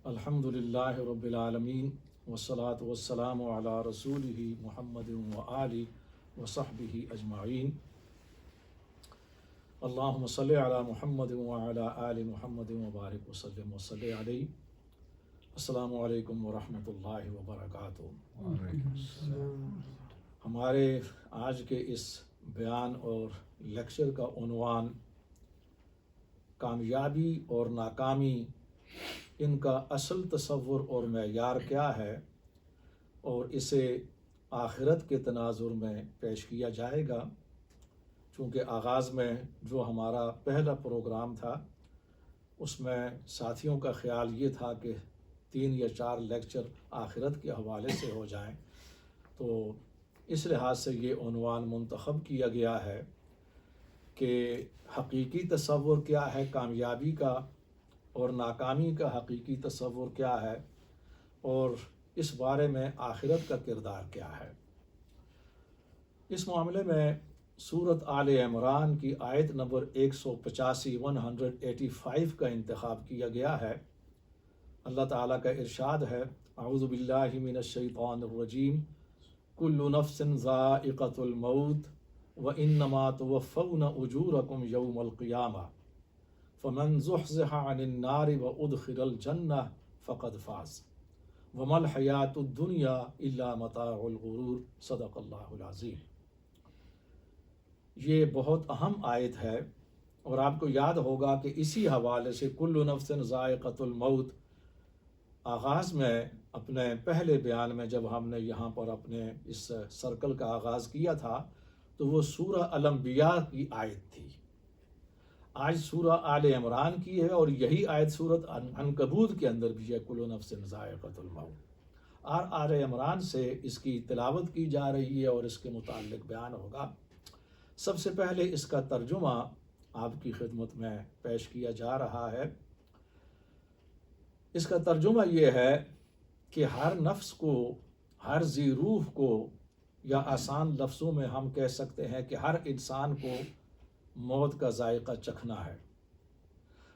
الحمدللہ رب العالمین والصلاة والسلام علی رسولہ محمد وآلہ وصحبہ اجمعین۔ اللہم صلی علی محمد وعلی آل محمد وبارک وسلم وصلی علیہ۔ السلام علیکم ورحمۃ اللہ وبرکاتہ۔ ہمارے آج کے اس بیان اور لیکچر کا عنوان کامیابی اور ناکامی، ان کا اصل تصور اور معیار کیا ہے، اور اسے آخرت کے تناظر میں پیش کیا جائے گا۔ چونکہ آغاز میں جو ہمارا پہلا پروگرام تھا اس میں ساتھیوں کا خیال یہ تھا کہ 3 یا 4 لیکچر آخرت کے حوالے سے ہو جائیں، تو اس لحاظ سے یہ عنوان منتخب کیا گیا ہے کہ حقیقی تصور کیا ہے کامیابی کا، اور ناکامی کا حقیقی تصور کیا ہے، اور اس بارے میں آخرت کا کردار کیا ہے۔ اس معاملے میں سورۃ آل عمران کی آیت نمبر 185 کا انتخاب کیا گیا ہے۔ اللہ تعالیٰ کا ارشاد ہے، اعوذ باللہ من الشیطان الرجیم، کل نفس ذائقۃ الموت وانما توفون اجورکم یوم القیامہ فمن زحزح عن النار وادخل الجنہ فقد فاز وما الحیاۃ الدنیا الا متاع الغرور۔ صدق اللہ العظیم۔ یہ بہت اہم آیت ہے، اور آپ کو یاد ہوگا کہ اسی حوالے سے کل نفس ذائقۃ الموت آغاز میں اپنے پہلے بیان میں جب ہم نے یہاں پر اپنے اس سرکل کا آغاز کیا تھا تو وہ سورہ الانبیاء کی آیت تھی۔ آج سورہ آل عمران کی ہے، اور یہی آیت سورۃ عنکبوت کے اندر بھی ہے، کل نفس ذائقۃ الموت۔ آل عمران سے اس کی تلاوت کی جا رہی ہے اور اس کے متعلق بیان ہوگا۔ سب سے پہلے اس کا ترجمہ آپ کی خدمت میں پیش کیا جا رہا ہے۔ اس کا ترجمہ یہ ہے کہ ہر نفس کو، ہر ذی روح کو، یا آسان لفظوں میں ہم کہہ سکتے ہیں کہ ہر انسان کو موت کا ذائقہ چکھنا ہے،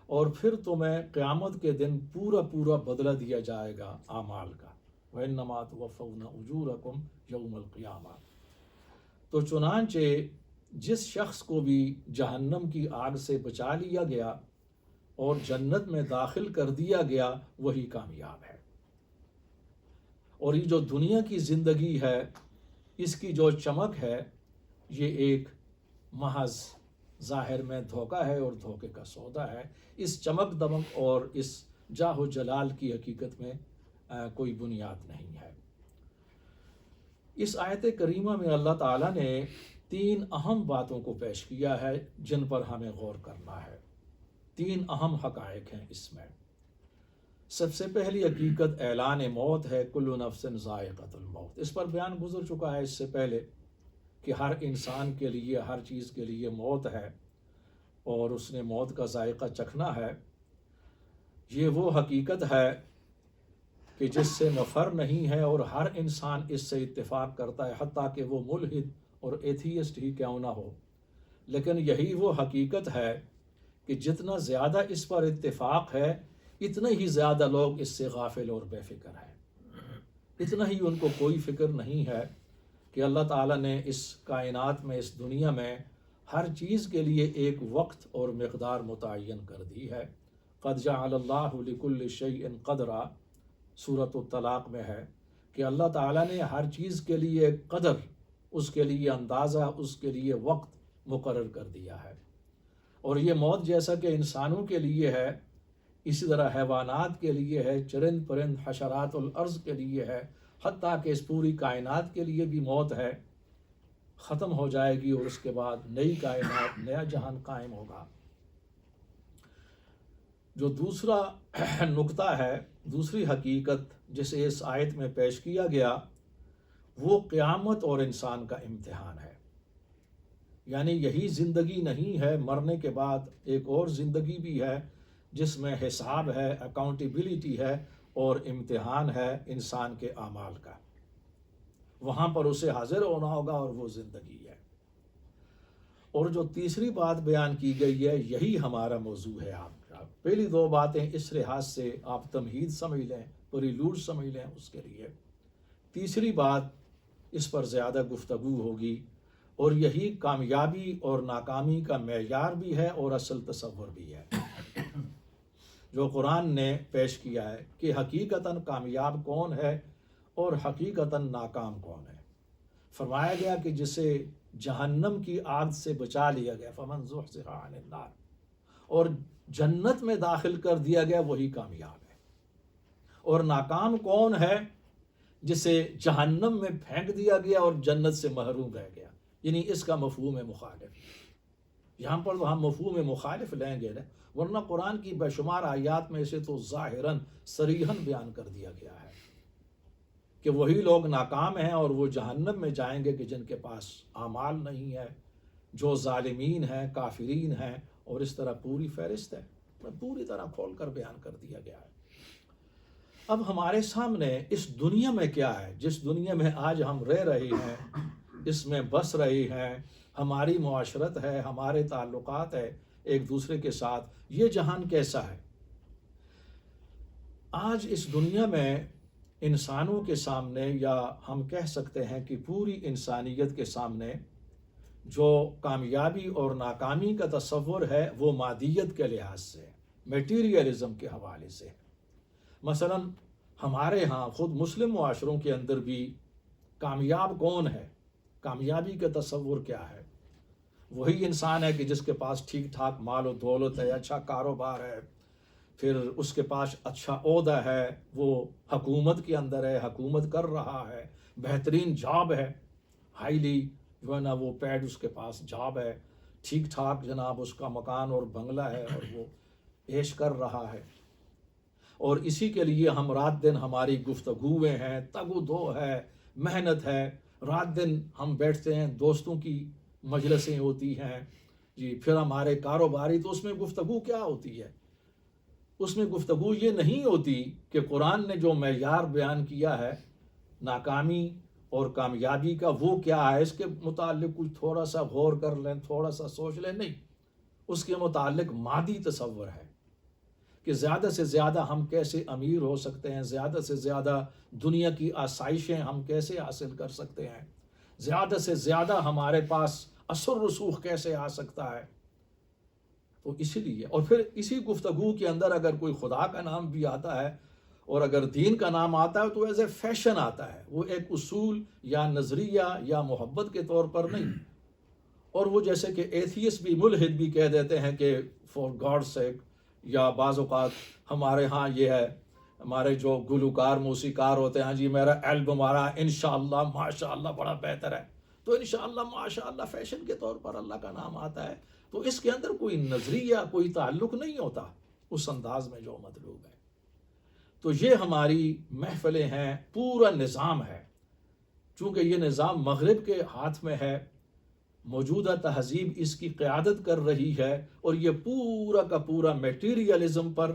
اور پھر تمہیں قیامت کے دن پورا بدلہ دیا جائے گا اعمال کا۔ وَإِنَّمَا تُوَفَّوْنَ أُجُورَكُمْ يَوْمَ الْقِيَامَةِ۔ تو چنانچہ جس شخص کو بھی جہنم کی آگ سے بچا لیا گیا اور جنت میں داخل کر دیا گیا، وہی کامیاب ہے۔ اور یہ جو دنیا کی زندگی ہے، اس کی جو چمک ہے، یہ ایک محض ظاہر میں دھوکہ ہے اور دھوکے کا سودا ہے۔ اس چمک دمک اور اس جاہ و جلال کی حقیقت میں کوئی بنیاد نہیں ہے۔ اس آیت کریمہ میں اللہ تعالیٰ نے 3 اہم باتوں کو پیش کیا ہے جن پر ہمیں غور کرنا ہے۔ 3 اہم حقائق ہیں اس میں۔ سب سے پہلی حقیقت اعلان موت ہے، کل نفس ذائقۃ الموت۔ اس پر بیان گزر چکا ہے اس سے پہلے کہ ہر انسان کے لیے، ہر چیز کے لیے موت ہے، اور اس نے موت کا ذائقہ چکھنا ہے۔ یہ وہ حقیقت ہے کہ جس سے مفر نہیں ہے، اور ہر انسان اس سے اتفاق کرتا ہے، حتیٰ کہ وہ ملحد اور ایتھیسٹ ہی کیوں نہ ہو۔ لیکن یہی وہ حقیقت ہے کہ جتنا زیادہ اس پر اتفاق ہے، اتنا ہی زیادہ لوگ اس سے غافل اور بے فکر ہیں۔ اتنا ہی ان کو کوئی فکر نہیں ہے کہ اللہ تعالیٰ نے اس کائنات میں، اس دنیا میں ہر چیز کے لیے ایک وقت اور مقدار متعین کر دی ہے۔ قد جعل اللہ لکل شیء قدرا، سورۃ الطلاق میں ہے کہ اللہ تعالیٰ نے ہر چیز کے لیے ایک قدر، اس کے لیے اندازہ، اس کے لیے وقت مقرر کر دیا ہے۔ اور یہ موت جیسا کہ انسانوں کے لیے ہے، اسی طرح حیوانات کے لیے ہے، چرند پرند حشرات الارض کے لیے ہے، حتیٰ کہ اس پوری کائنات کے لیے بھی موت ہے۔ ختم ہو جائے گی، اور اس کے بعد نئی کائنات، نیا جہان قائم ہوگا۔ جو دوسرا نقطہ ہے، دوسری حقیقت جسے اس آیت میں پیش کیا گیا، وہ قیامت اور انسان کا امتحان ہے۔ یعنی یہی زندگی نہیں ہے، مرنے کے بعد ایک اور زندگی بھی ہے جس میں حساب ہے، اکاؤنٹیبلٹی ہے، اور امتحان ہے انسان کے اعمال کا۔ وہاں پر اسے حاضر ہونا ہوگا، اور وہ زندگی ہے۔ اور جو تیسری بات بیان کی گئی ہے یہی ہمارا موضوع ہے۔ آپ کا پہلی دو باتیں اس لحاظ سے آپ تمہید سمجھ لیں، پریلوڈ سمجھ لیں اس کے لیے، تیسری بات اس پر زیادہ گفتگو ہوگی، اور یہی کامیابی اور ناکامی کا معیار بھی ہے اور اصل تصور بھی ہے جو قرآن نے پیش کیا ہے کہ حقیقتاً کامیاب کون ہے اور حقیقتاً ناکام کون ہے۔ فرمایا گیا کہ جسے جہنم کی آگ سے بچا لیا گیا، فمن زحزح عن النار، اور جنت میں داخل کر دیا گیا، وہی کامیاب ہے۔ اور ناکام کون ہے؟ جسے جہنم میں پھینک دیا گیا اور جنت سے محروم رہ گیا، یعنی اس کا مفہوم مخالف۔ یہاں پر ہم مفہوم مخالف لیں گے، ورنہ قرآن کی بے شمار آیات میں اسے تو ظاہراً صریحاً بیان کر دیا گیا ہے کہ وہی لوگ ناکام ہیں اور وہ جہنم میں جائیں گے کہ جن کے پاس اعمال نہیں ہے، جو ظالمین ہیں، کافرین ہیں، اور اس طرح پوری فہرست ہے، پوری طرح کھول کر بیان کر دیا گیا ہے۔ اب ہمارے سامنے اس دنیا میں کیا ہے، جس دنیا میں آج ہم رہ رہے ہیں، اس میں بس رہے ہیں، ہماری معاشرت ہے، ہمارے تعلقات ہے ایک دوسرے کے ساتھ، یہ جہان کیسا ہے؟ آج اس دنیا میں انسانوں کے سامنے، یا ہم کہہ سکتے ہیں کہ پوری انسانیت کے سامنے، جو کامیابی اور ناکامی کا تصور ہے وہ مادیت کے لحاظ سے، میٹیریلزم کے حوالے سے۔ مثلا ہمارے ہاں خود مسلم معاشروں کے اندر بھی کامیاب کون ہے، کامیابی کا تصور کیا ہے؟ وہی انسان ہے کہ جس کے پاس ٹھیک ٹھاک مال و دولت ہے، اچھا کاروبار ہے، پھر اس کے پاس اچھا عہدہ ہے، وہ حکومت کے اندر ہے، حکومت کر رہا ہے، بہترین جاب ہے، ہائیلی جو ہے نا وہ پیڈ اس کے پاس جاب ہے، ٹھیک ٹھاک جناب اس کا مکان اور بنگلہ ہے اور وہ عیش کر رہا ہے، اور اسی کے لیے ہم رات دن ہماری گفتگویں ہیں، تگ و دو ہے، محنت ہے، رات دن ہم بیٹھتے ہیں، دوستوں کی مجلسیں ہوتی ہیں جی، پھر ہمارے کاروباری، تو اس میں گفتگو کیا ہوتی ہے؟ اس میں گفتگو یہ نہیں ہوتی کہ قرآن نے جو معیار بیان کیا ہے ناکامی اور کامیابی کا وہ کیا ہے، اس کے متعلق کچھ تھوڑا سا غور کر لیں، تھوڑا سا سوچ لیں، نہیں، اس کے متعلق مادی تصور ہے کہ زیادہ سے زیادہ ہم کیسے امیر ہو سکتے ہیں، زیادہ سے زیادہ دنیا کی آسائشیں ہم کیسے حاصل کر سکتے ہیں، زیادہ سے زیادہ ہمارے پاس اثر رسوخ کیسے آ سکتا ہے۔ تو اسی لیے، اور پھر اسی گفتگو کے اندر اگر کوئی خدا کا نام بھی آتا ہے اور اگر دین کا نام آتا ہے تو ایز اے فیشن آتا ہے، وہ ایک اصول یا نظریہ یا محبت کے طور پر نہیں۔ اور وہ جیسے کہ ایتھیسٹ بھی، ملحد بھی کہہ دیتے ہیں کہ فار گاڈ سیک، یا بعض اوقات ہمارے ہاں یہ ہے، ہمارے جو گلوکار موسیقار ہوتے ہیں، جی میرا البم آ رہا ہے، انشاءاللہ ماشاءاللہ بڑا بہتر ہے، تو انشاءاللہ ماشاءاللہ فیشن کے طور پر اللہ کا نام آتا ہے، تو اس کے اندر کوئی نظریہ، کوئی تعلق نہیں ہوتا اس انداز میں جو مطلوب ہے۔ تو یہ ہماری محفلیں ہیں، پورا نظام ہے، چونکہ یہ نظام مغرب کے ہاتھ میں ہے، موجودہ تہذیب اس کی قیادت کر رہی ہے، اور یہ پورا کا پورا میٹیریلزم پر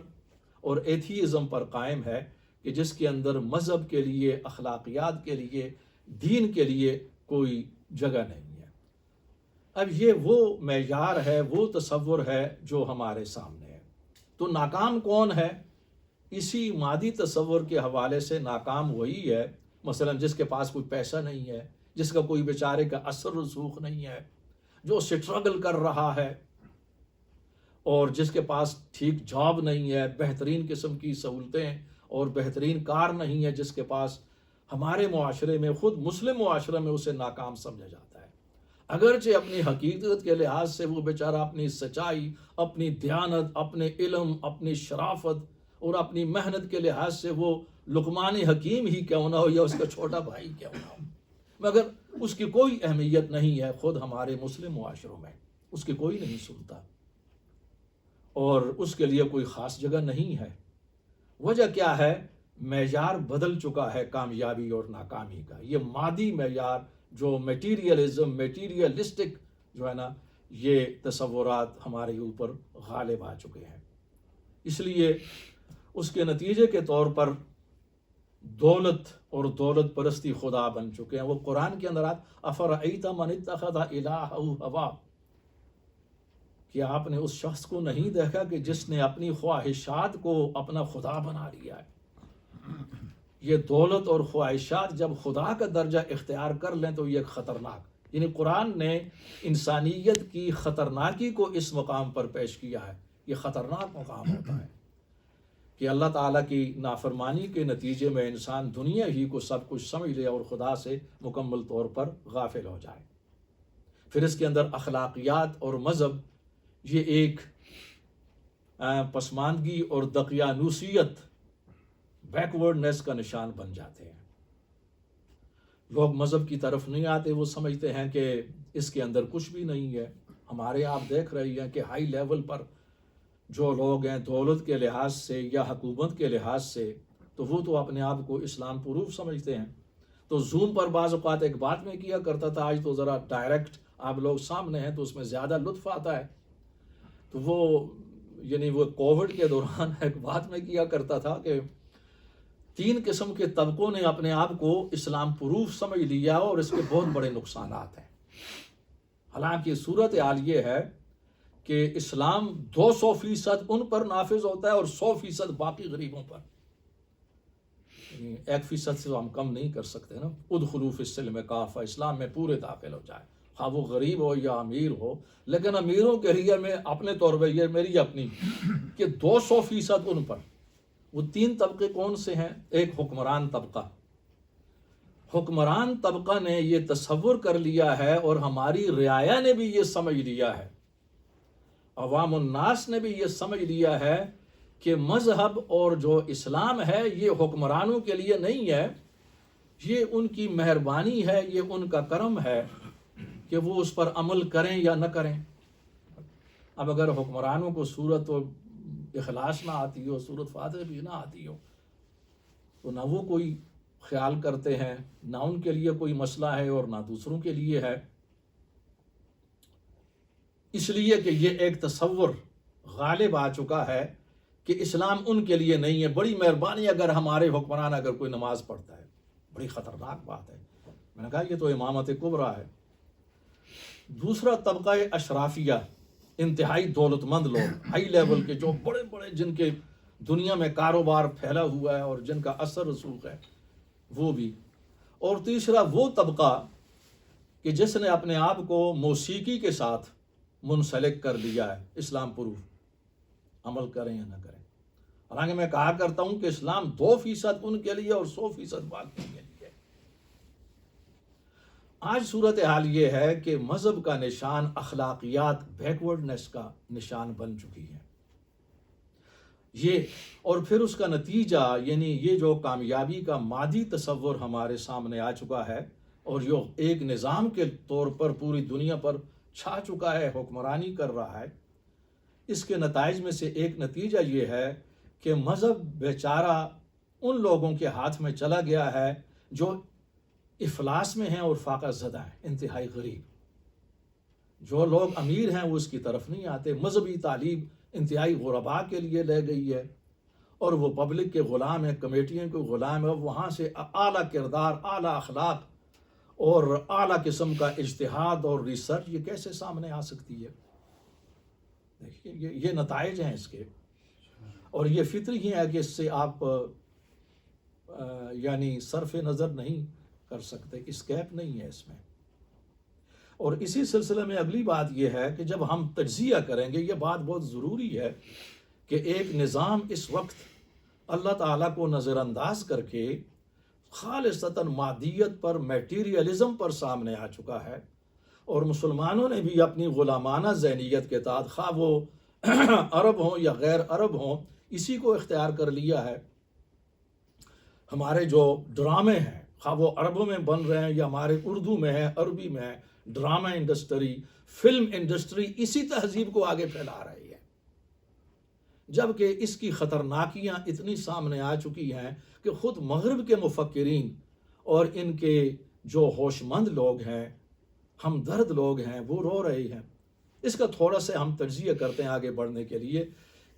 اور ایتھیزم پر قائم ہے کہ جس کے اندر مذہب کے لیے، اخلاقیات کے لیے، دین کے لیے کوئی جگہ نہیں ہے۔ اب یہ وہ معیار ہے، وہ تصور ہے جو ہمارے سامنے ہے۔ تو ناکام کون ہے؟ اسی مادی تصور کے حوالے سے ناکام وہی ہے، مثلا جس کے پاس کوئی پیسہ نہیں ہے، جس کا کوئی بیچارے کا اثر رسوخ نہیں ہے، جو سٹرگل کر رہا ہے، اور جس کے پاس ٹھیک جاب نہیں ہے، بہترین قسم کی سہولتیں اور بہترین کار نہیں ہے جس کے پاس، ہمارے معاشرے میں، خود مسلم معاشرے میں اسے ناکام سمجھا جاتا ہے، اگرچہ اپنی حقیقت کے لحاظ سے وہ بیچارہ اپنی سچائی، اپنی دیانت، اپنے علم، اپنی شرافت اور اپنی محنت کے لحاظ سے وہ لقمان حکیم ہی کیوں نہ ہو یا اس کا چھوٹا بھائی کیوں نہ ہو، مگر اس کی کوئی اہمیت نہیں ہے خود ہمارے مسلم معاشروں میں، اس کی کوئی نہیں سنتا، اور اس کے لیے کوئی خاص جگہ نہیں ہے۔ وجہ کیا ہے؟ معیار بدل چکا ہے کامیابی اور ناکامی کا، یہ مادی معیار جو میٹیریلزم، میٹیریلسٹک جو ہے نا، یہ تصورات ہمارے اوپر غالب آ چکے ہیں۔ اس لیے اس کے نتیجے کے طور پر دولت اور دولت پرستی خدا بن چکے ہیں۔ وہ قرآن کے اندر افرأیت من اتخذ الہہ ہوا، کہ آپ نے اس شخص کو نہیں دیکھا کہ جس نے اپنی خواہشات کو اپنا خدا بنا لیا ہے. یہ دولت اور خواہشات جب خدا کا درجہ اختیار کر لیں تو یہ ایک خطرناک، یعنی قرآن نے انسانیت کی خطرناکی کو اس مقام پر پیش کیا ہے. یہ خطرناک مقام ہوتا ہے کہ اللہ تعالیٰ کی نافرمانی کے نتیجے میں انسان دنیا ہی کو سب کچھ سمجھ لے اور خدا سے مکمل طور پر غافل ہو جائے. پھر اس کے اندر اخلاقیات اور مذہب یہ ایک پسماندگی اور دقیانوسیت، بیکورڈنیس کا نشان بن جاتے ہیں. لوگ مذہب کی طرف نہیں آتے، وہ سمجھتے ہیں کہ اس کے اندر کچھ بھی نہیں ہے. ہمارے آپ دیکھ رہے ہیں کہ ہائی لیول پر جو لوگ ہیں دولت کے لحاظ سے یا حکومت کے لحاظ سے، تو وہ تو اپنے آپ کو اسلام پروف سمجھتے ہیں. تو زوم پر بعض اوقات ایک بات میں کیا کرتا تھا، آج تو ذرا ڈائریکٹ آپ لوگ سامنے ہیں تو اس میں زیادہ لطف آتا ہے. تو وہ کووڈ کے دوران ایک بات میں کیا کرتا تھا کہ 3 قسم کے طبقوں نے اپنے آپ کو اسلام پروف سمجھ لیا اور اس کے بہت بڑے نقصانات ہیں. حالانکہ صورتحال یہ ہے کہ اسلام 200% ان پر نافذ ہوتا ہے اور 100% باقی غریبوں پر. 1% سے تو ہم کم نہیں کر سکتے نا. ادخلوا فی السلم کافہ، اسلام میں پورے داخل ہو جائے، خواہ وہ غریب ہو یا امیر ہو. لیکن امیروں کے لیے میں اپنے طور پہ یہ میری اپنی کہ 200% ان پر. وہ 3 طبقے کون سے ہیں؟ ایک حکمران طبقہ. حکمران طبقہ نے یہ تصور کر لیا ہے اور ہماری رعایا نے بھی یہ سمجھ لیا ہے، عوام الناس نے بھی یہ سمجھ لیا ہے کہ مذہب اور جو اسلام ہے یہ حکمرانوں کے لیے نہیں ہے، یہ ان کی مہربانی ہے، یہ ان کا کرم ہے کہ وہ اس پر عمل کریں یا نہ کریں. اب اگر حکمرانوں کو سورت و اخلاص نہ آتی ہو، سورت فاتحہ بھی نہ آتی ہو، تو نہ وہ کوئی خیال کرتے ہیں، نہ ان کے لیے کوئی مسئلہ ہے اور نہ دوسروں کے لیے ہے. اس لیے کہ یہ ایک تصور غالب آ چکا ہے کہ اسلام ان کے لیے نہیں ہے. بڑی مہربانی اگر ہمارے حکمران اگر کوئی نماز پڑھتا ہے، بڑی خطرناک بات ہے. میں نے کہا یہ تو امامت کبریٰ ہے. دوسرا طبقہ اشرافیہ، انتہائی دولت مند لوگ، ہائی لیول کے، جو بڑے بڑے جن کے دنیا میں کاروبار پھیلا ہوا ہے اور جن کا اثر رسوخ ہے، وہ بھی. اور تیسرا وہ طبقہ کہ جس نے اپنے آپ کو موسیقی کے ساتھ منسلک کر لیا ہے، اسلام پروف، عمل کریں یا نہ کریں. حالانکہ میں کہا کرتا ہوں کہ اسلام 2% ان کے لیے اور 100% باقی کے لیے. آج صورتحال یہ ہے کہ مذہب کا نشان اخلاقیات، بیکورڈنیس کا نشان بن چکی ہے. یہ اور پھر اس کا نتیجہ، یعنی یہ جو کامیابی کا مادی تصور ہمارے سامنے آ چکا ہے اور جو ایک نظام کے طور پر پوری دنیا پر چھا چکا ہے، حکمرانی کر رہا ہے، اس کے نتائج میں سے ایک نتیجہ یہ ہے کہ مذہب بیچارہ ان لوگوں کے ہاتھ میں چلا گیا ہے جو افلاس میں ہیں اور فاقہ زدہ ہیں، انتہائی غریب. جو لوگ امیر ہیں وہ اس کی طرف نہیں آتے. مذہبی تعلیم انتہائی غرباء کے لیے لے گئی ہے اور وہ پبلک کے غلام ہیں، کمیٹیوں کے غلام ہیں. وہاں سے اعلیٰ کردار، اعلیٰ اخلاق اور اعلیٰ قسم کا اجتہاد اور ریسرچ یہ کیسے سامنے آ سکتی ہے؟ دیکھیے یہ نتائج ہیں اس کے، اور یہ فطری ہی ہے کہ اس سے آپ یعنی صرف نظر نہیں کر سکتے، اسکیپ نہیں ہے اس میں. اور اسی سلسلے میں اگلی بات یہ ہے کہ جب ہم تجزیہ کریں گے، یہ بات بہت ضروری ہے کہ ایک نظام اس وقت اللہ تعالیٰ کو نظر انداز کر کے خالصتاً مادیت پر، میٹیریلزم پر سامنے آ چکا ہے، اور مسلمانوں نے بھی اپنی غلامانہ ذہنیت کے تحت، خواہ وہ عرب ہوں یا غیر عرب ہوں، اسی کو اختیار کر لیا ہے. ہمارے جو ڈرامے ہیں، خواہ وہ عربوں میں بن رہے ہیں یا ہمارے اردو میں ہے، عربی میں ہے، ڈرامہ انڈسٹری، فلم انڈسٹری اسی تہذیب کو آگے پھیلا رہی ہے. جبکہ اس کی خطرناکیاں اتنی سامنے آ چکی ہیں کہ خود مغرب کے مفکرین اور ان کے جو ہوش مند لوگ ہیں، ہمدرد لوگ ہیں، وہ رو رہے ہیں. اس کا تھوڑا سا ہم تجزیہ کرتے ہیں آگے بڑھنے کے لیے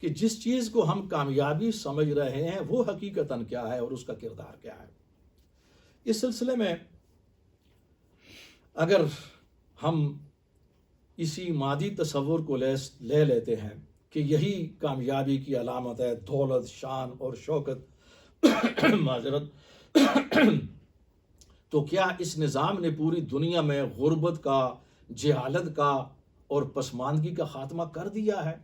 کہ جس چیز کو ہم کامیابی سمجھ رہے ہیں وہ حقیقتاً کیا ہے اور اس کا کردار کیا ہے. اس سلسلے میں اگر ہم اسی مادی تصور کو لے لیتے ہیں کہ یہی کامیابی کی علامت ہے، دولت، شان اور شوکت معذرت تو کیا اس نظام نے پوری دنیا میں غربت کا، جہالت کا اور پسماندگی کا خاتمہ کر دیا ہے؟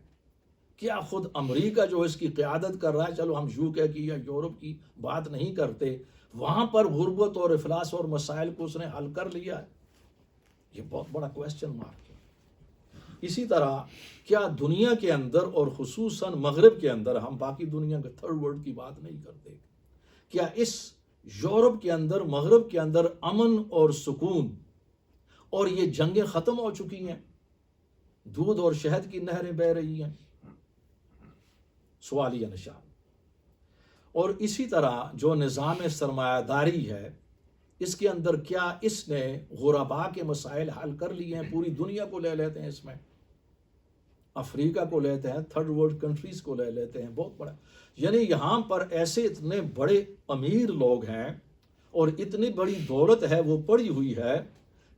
کیا خود امریکہ جو اس کی قیادت کر رہا ہے، چلو ہم UK کی یا یورپ کی بات نہیں کرتے، وہاں پر غربت اور افلاس اور مسائل کو اس نے حل کر لیا ہے؟ یہ بہت بڑا کویسچن مارک ہے۔ اسی طرح کیا دنیا کے اندر اور خصوصاً مغرب کے اندر، ہم باقی دنیا کے تھرڈ ورلڈ کی بات نہیں کرتے، کیا اس یورپ کے اندر، مغرب کے اندر امن اور سکون اور یہ جنگیں ختم ہو چکی ہیں، دودھ اور شہد کی نہریں بہہ رہی ہیں؟ سوالیہ نشان۔ اور اسی طرح جو نظام سرمایہ داری ہے، اس کے اندر کیا اس نے غرباء کے مسائل حل کر لیے ہیں؟ پوری دنیا کو لے لیتے ہیں، اس میں افریقہ کو لیتے ہیں، تھرڈ ورلڈ کنٹریز کو لے لیتے ہیں، بہت بڑا، یعنی یہاں پر ایسے اتنے بڑے امیر لوگ ہیں اور اتنی بڑی دولت ہے وہ پڑی ہوئی ہے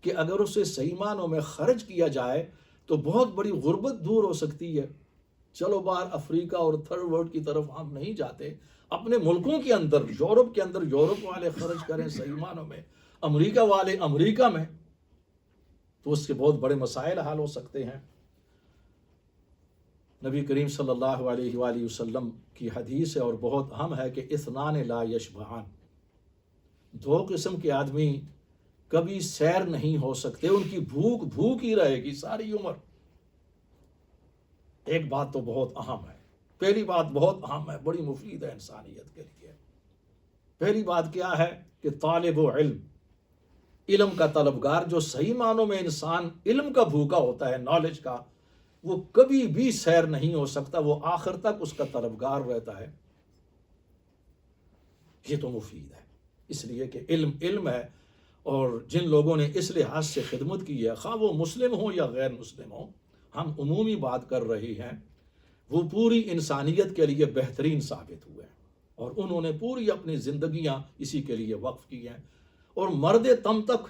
کہ اگر اسے صحیح معنوں میں خرچ کیا جائے تو بہت بڑی غربت دور ہو سکتی ہے۔ چلو باہر افریقہ اور تھرڈ ورلڈ کی طرف ہم نہیں جاتے، اپنے ملکوں کے اندر، یورپ کے اندر یورپ والے خرچ کریں صحیح معنوں میں، امریکہ والے امریکہ میں، تو اس کے بہت بڑے مسائل حل ہو سکتے ہیں۔ نبی کریم صلی اللہ علیہ وآلہ وسلم کی حدیث ہے اور بہت اہم ہے کہ اثنان لا یشبعان، دو قسم کے آدمی کبھی سیر نہیں ہو سکتے، ان کی بھوک ہی رہے گی ساری عمر۔ ایک بات تو بہت اہم ہے، پہلی بات بہت اہم ہے، بڑی مفید ہے انسانیت کے لیے۔ پہلی بات کیا ہے کہ طالب و علم، علم کا طلبگار، جو صحیح معنوں میں انسان علم کا بھوکا ہوتا ہے، نالج کا، وہ کبھی بھی سیر نہیں ہو سکتا، وہ آخر تک اس کا طلبگار رہتا ہے۔ یہ تو مفید ہے، اس لیے کہ علم ہے، اور جن لوگوں نے اس لحاظ سے خدمت کی ہے، خواہ وہ مسلم ہوں یا غیر مسلم ہوں، ہم عمومی بات کر رہے ہیں، وہ پوری انسانیت کے لیے بہترین ثابت ہوئے اور انہوں نے پوری اپنی زندگیاں اسی کے لیے وقف کی ہیں، اور مرد تم تک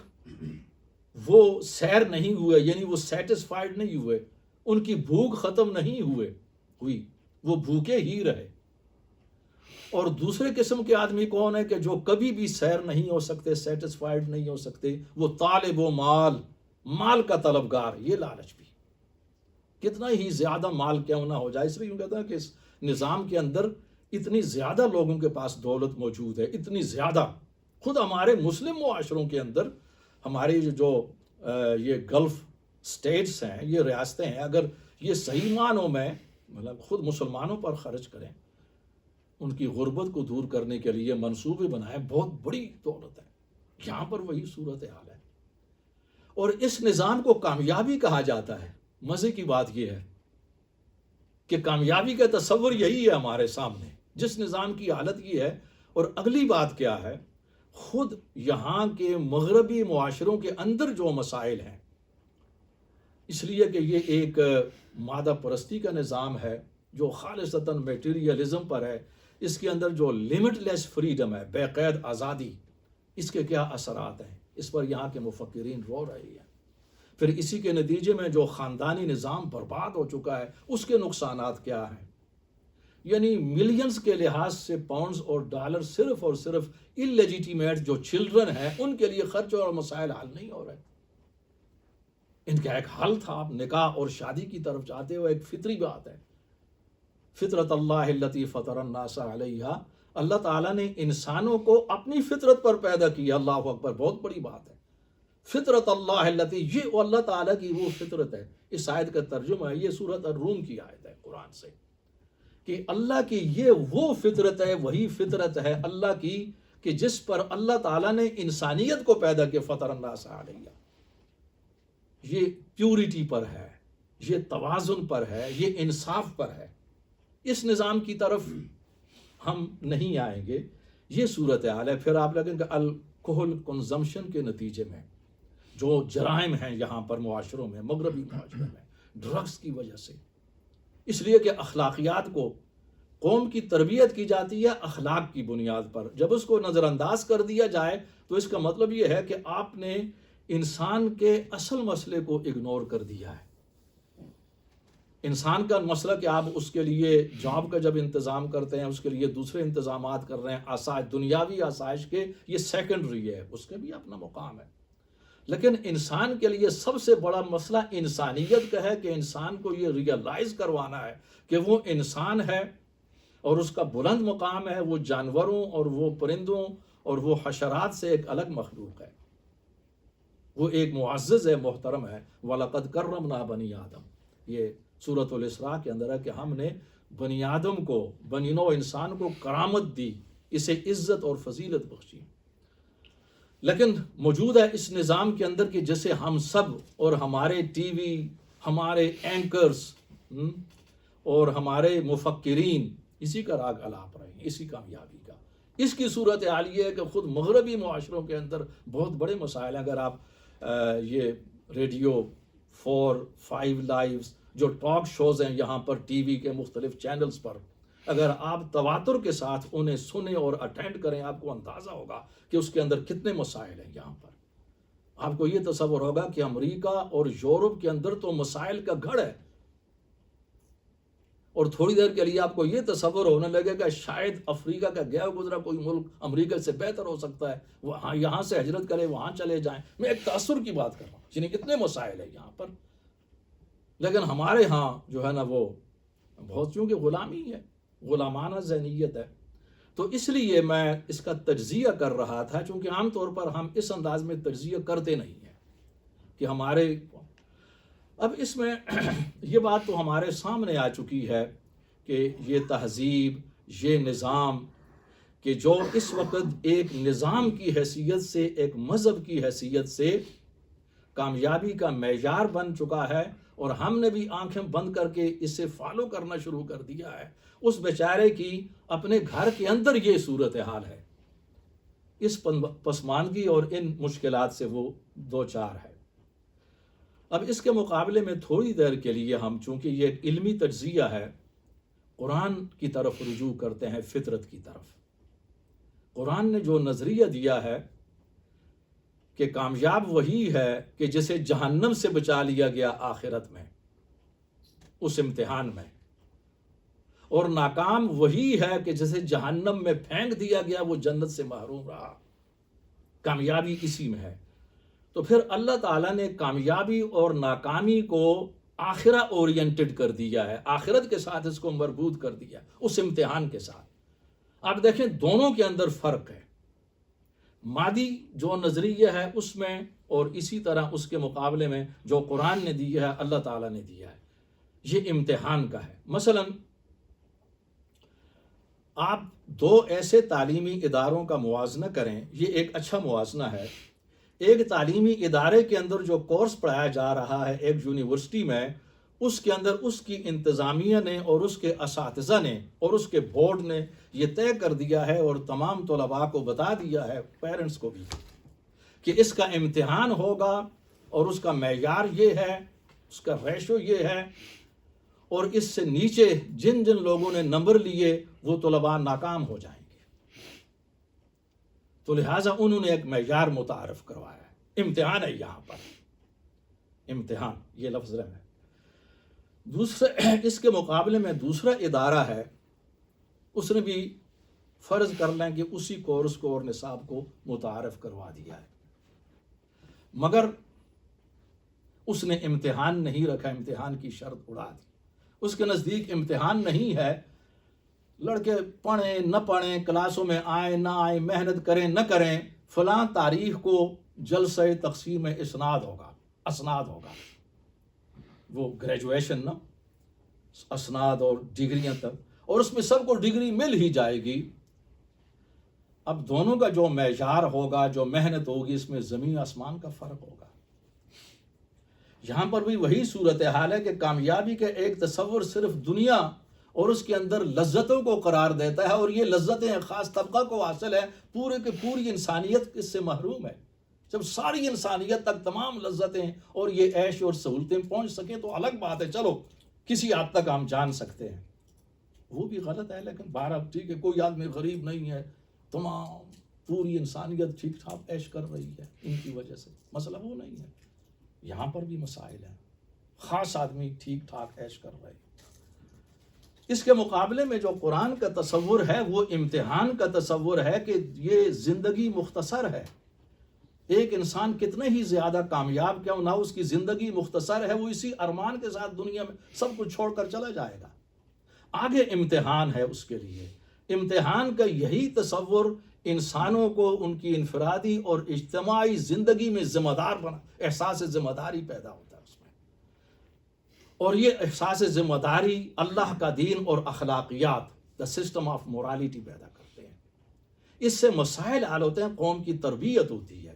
وہ سیر نہیں ہوئے، یعنی وہ سیٹسفائیڈ نہیں ہوئے، ان کی بھوک ختم نہیں ہوئی، وہ بھوکے ہی رہے۔ اور دوسرے قسم کے آدمی کون ہے کہ جو کبھی بھی سیر نہیں ہو سکتے، سیٹسفائیڈ نہیں ہو سکتے، وہ طالب و مال کا طلبگار، یہ لالچ بھی، کتنا ہی زیادہ مال کیوں نہ ہو جائے۔ اس لیے یوں کہتا ہے کہ اس نظام کے اندر اتنی زیادہ لوگوں کے پاس دولت موجود ہے، اتنی زیادہ، خود ہمارے مسلم معاشروں کے اندر، ہماری جو یہ گلف سٹیٹس ہیں، یہ ریاستیں ہیں، اگر یہ صحیح معنوں میں مطلب خود مسلمانوں پر خرچ کریں، ان کی غربت کو دور کرنے کے لیے منصوبے بنائیں، بہت بڑی دولت ہے۔ یہاں پر وہی صورتحال ہے، اور اس نظام کو کامیابی کہا جاتا ہے۔ مزے کی بات یہ ہے کہ کامیابی کا تصور یہی ہے ہمارے سامنے، جس نظام کی حالت یہ ہے۔ اور اگلی بات کیا ہے، خود یہاں کے مغربی معاشروں کے اندر جو مسائل ہیں، اس لیے کہ یہ ایک مادہ پرستی کا نظام ہے جو خالصتاً میٹیریلزم پر ہے، اس کے اندر جو لمٹ لیس فریڈم ہے، بے قید آزادی، اس کے کیا اثرات ہیں، اس پر یہاں کے مفکرین رو رہے ہیں۔ پھر اسی کے نتیجے میں جو خاندانی نظام برباد ہو چکا ہے، اس کے نقصانات کیا ہیں، یعنی ملینز کے لحاظ سے پاؤنڈز اور ڈالر صرف اور صرف انلیجیٹیمیٹ جو چلڈرن ہیں ان کے لیے خرچ اور مسائل حل نہیں ہو رہے۔ ان کا ایک حل تھا، آپ نکاح اور شادی کی طرف جاتے ہو، ایک فطری بات ہے، فطرت اللہ التی فطر الناس علیہا، اللہ تعالیٰ نے انسانوں کو اپنی فطرت پر پیدا کیا، اللہ اکبر، بہت بڑی بات ہے۔ فطرت اللہ التی، یہ اللہ تعالیٰ کی وہ فطرت ہے۔ اس آیت کا ترجمہ ہے، یہ سورۃ الروم کی آیت ہے قرآن سے، کہ اللہ کی یہ وہ فطرت ہے، وہی فطرت ہے اللہ کی کہ جس پر اللہ تعالیٰ نے انسانیت کو پیدا کیا، فطر الناس علیہا، یہ پیورٹی پر ہے، یہ توازن پر ہے، یہ انصاف پر ہے۔ اس نظام کی طرف ہم نہیں آئیں گے، یہ صورتحال ہے۔ پھر آپ لگیں کہ الکحل کنزمپشن کے نتیجے میں جو جرائم ہیں یہاں پر معاشروں میں، مغربی معاشروں میں، ڈرگس کی وجہ سے، اس لیے کہ اخلاقیات کو، قوم کی تربیت کی جاتی ہے اخلاق کی بنیاد پر، جب اس کو نظر انداز کر دیا جائے تو اس کا مطلب یہ ہے کہ آپ نے انسان کے اصل مسئلے کو اگنور کر دیا ہے۔ انسان کا مسئلہ کہ آپ اس کے لیے جاب کا جب انتظام کرتے ہیں، اس کے لیے دوسرے انتظامات کر رہے ہیں، آسائش دنیاوی آسائش کے، یہ سیکنڈری ہے، اس کے بھی اپنا مقام ہے. لیکن انسان کے لیے سب سے بڑا مسئلہ انسانیت کا ہے کہ انسان کو یہ ریئلائز کروانا ہے کہ وہ انسان ہے اور اس کا بلند مقام ہے، وہ جانوروں اور وہ پرندوں اور وہ حشرات سے ایک الگ مخلوق ہے، وہ ایک معزز ہے، محترم ہے. وَلَقَدْ كَرَّمْنَا بَنِي آدم، یہ سورۃ الاسراء کے اندر ہے کہ ہم نے بنی آدم کو، بنی نوع انسان کو کرامت دی، اسے عزت اور فضیلت بخشی. لیکن موجود ہے اس نظام کے اندر کہ جسے ہم سب اور ہمارے ٹی وی، ہمارے اینکرز اور ہمارے مفکرین اسی کا راگ الاپ رہے ہیں، اسی کامیابی کا. اس کی صورت حال یہ ہے کہ خود مغربی معاشروں کے اندر بہت بڑے مسائل ہیں. اگر آپ یہ ریڈیو 4-5 لائیوز جو ٹاک شوز ہیں یہاں پر ٹی وی کے مختلف چینلز پر، اگر آپ تواتر کے ساتھ انہیں سنیں اور اٹینڈ کریں، آپ کو اندازہ ہوگا کہ اس کے اندر کتنے مسائل ہیں. یہاں پر آپ کو یہ تصور ہوگا کہ امریکہ اور یورپ کے اندر تو مسائل کا گھر ہے، اور تھوڑی دیر کے لیے آپ کو یہ تصور ہونے لگے گا شاید افریقہ کا گیا گزرا کوئی ملک امریکہ سے بہتر ہو سکتا ہے، وہاں یہاں سے ہجرت کرے، وہاں چلے جائیں. میں ایک تاثر کی بات کر رہا ہوں، یعنی اتنے مسائل ہیں یہاں پر. لیکن ہمارے ہاں جو ہے نا وہ بہت، چونکہ غلامی ہے، غلامانہ ذہنیت ہے. تو اس لیے میں اس کا تجزیہ کر رہا تھا، چونکہ عام طور پر ہم اس انداز میں تجزیہ کرتے نہیں ہیں کہ ہمارے، اب اس میں یہ بات تو ہمارے سامنے آ چکی ہے کہ یہ تہذیب، یہ نظام کہ جو اس وقت ایک نظام کی حیثیت سے، ایک مذہب کی حیثیت سے کامیابی کا معیار بن چکا ہے، اور ہم نے بھی آنکھیں بند کر کے اسے فالو کرنا شروع کر دیا ہے. اس بیچارے کی اپنے گھر کے اندر یہ صورتحال ہے، اس پسماندگی اور ان مشکلات سے وہ دوچار ہے. اب اس کے مقابلے میں تھوڑی دیر کے لیے ہم، چونکہ یہ ایک علمی تجزیہ ہے، قرآن کی طرف رجوع کرتے ہیں، فطرت کی طرف. قرآن نے جو نظریہ دیا ہے کہ کامیاب وہی ہے کہ جسے جہنم سے بچا لیا گیا آخرت میں، اس امتحان میں، اور ناکام وہی ہے کہ جسے جہنم میں پھینک دیا گیا، وہ جنت سے محروم رہا. کامیابی اسی میں ہے. تو پھر اللہ تعالیٰ نے کامیابی اور ناکامی کو آخرہ اورینٹڈ کر دیا ہے، آخرت کے ساتھ اس کو مربوط کر دیا، اس امتحان کے ساتھ. آپ دیکھیں دونوں کے اندر فرق ہے. مادی جو نظریہ ہے اس میں، اور اسی طرح اس کے مقابلے میں جو قرآن نے دیا ہے، اللہ تعالیٰ نے دیا ہے، یہ امتحان کا ہے. مثلا آپ دو ایسے تعلیمی اداروں کا موازنہ کریں، یہ ایک اچھا موازنہ ہے. ایک تعلیمی ادارے کے اندر جو کورس پڑھایا جا رہا ہے ایک یونیورسٹی میں، اس کے اندر اس کی انتظامیہ نے اور اس کے اساتذہ نے اور اس کے بورڈ نے یہ طے کر دیا ہے اور تمام طلباء کو بتا دیا ہے، پیرنٹس کو بھی، کہ اس کا امتحان ہوگا اور اس کا معیار یہ ہے، اس کا ریشو یہ ہے، اور اس سے نیچے جن جن لوگوں نے نمبر لیے وہ طلباء ناکام ہو جائیں گے. تو لہٰذا انہوں نے ایک معیار متعارف کروایا ہے. امتحان ہے یہاں پر، امتحان یہ لفظ ہے. دوسرے اس کے مقابلے میں دوسرا ادارہ ہے، اس نے بھی فرض کر لیں کہ اسی کورس کو اور نصاب کو متعارف کروا دیا ہے، مگر اس نے امتحان نہیں رکھا، امتحان کی شرط اڑا دی. اس کے نزدیک امتحان نہیں ہے، لڑکے پڑھیں نہ پڑھیں، کلاسوں میں آئیں نہ آئیں، محنت کریں نہ کریں، فلاں تاریخ کو جلسہ تقسیم اسناد ہوگا، وہ گریجویشن نا، اسناد اور ڈگریاں تک، اور اس میں سب کو ڈگری مل ہی جائے گی. اب دونوں کا جو معیار ہوگا، جو محنت ہوگی، اس میں زمین آسمان کا فرق ہوگا. یہاں پر بھی وہی صورتحال ہے کہ کامیابی کا ایک تصور صرف دنیا اور اس کے اندر لذتوں کو قرار دیتا ہے، اور یہ لذتیں خاص طبقہ کو حاصل ہے، پورے کی پوری انسانیت اس سے محروم ہے. جب ساری انسانیت تک تمام لذتیں اور یہ عیش اور سہولتیں پہنچ سکیں تو الگ بات ہے، چلو کسی حد تک ہم جان سکتے ہیں، وہ بھی غلط ہے. لیکن بہرحال ٹھیک ہے، کوئی آدمی غریب نہیں ہے، تمام پوری انسانیت ٹھیک ٹھاک عیش کر رہی ہے ان کی وجہ سے، مسئلہ وہ نہیں ہے. یہاں پر بھی مسائل ہیں، خاص آدمی ٹھیک ٹھاک عیش کر رہے. اس کے مقابلے میں جو قرآن کا تصور ہے وہ امتحان کا تصور ہے کہ یہ زندگی مختصر ہے. ایک انسان کتنے ہی زیادہ کامیاب کیوں نہ اس کی زندگی مختصر ہے, وہ اسی ارمان کے ساتھ دنیا میں سب کچھ چھوڑ کر چلا جائے گا. آگے امتحان ہے اس کے لیے. امتحان کا یہی تصور انسانوں کو ان کی انفرادی اور اجتماعی زندگی میں ذمہ دار بنا, احساس ذمہ داری پیدا ہوتا ہے اس میں. اور یہ احساس ذمہ داری اللہ کا دین اور اخلاقیات, دا سسٹم آف مورالٹی پیدا کرتے ہیں. اس سے مسائل حل ہوتے ہیں, قوم کی تربیت ہوتی ہے.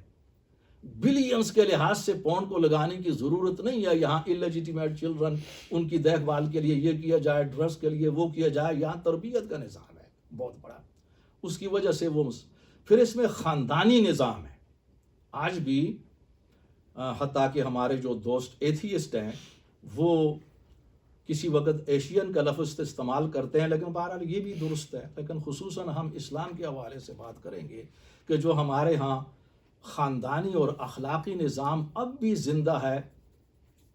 بلینز کے لحاظ سے پاؤنڈ کو لگانے کی ضرورت نہیں ہے. یہاں انلیجیٹیمیٹ چلڈرن, ان کی دیکھ بھال کے لیے یہ کیا جائے, ڈرگس کے لیے وہ کیا جائے. یہاں تربیت کا نظام ہے بہت بڑا. اس کی وجہ سے وہ پھر اس میں خاندانی نظام ہے. آج بھی حتیٰ کہ ہمارے جو دوست ایتھیسٹ ہیں وہ کسی وقت ایشین کا لفظ استعمال کرتے ہیں, لیکن بہرحال یہ بھی درست ہے. لیکن خصوصاً ہم اسلام کے حوالے سے بات کریں گے کہ جو ہمارے ہاں خاندانی اور اخلاقی نظام اب بھی زندہ ہے,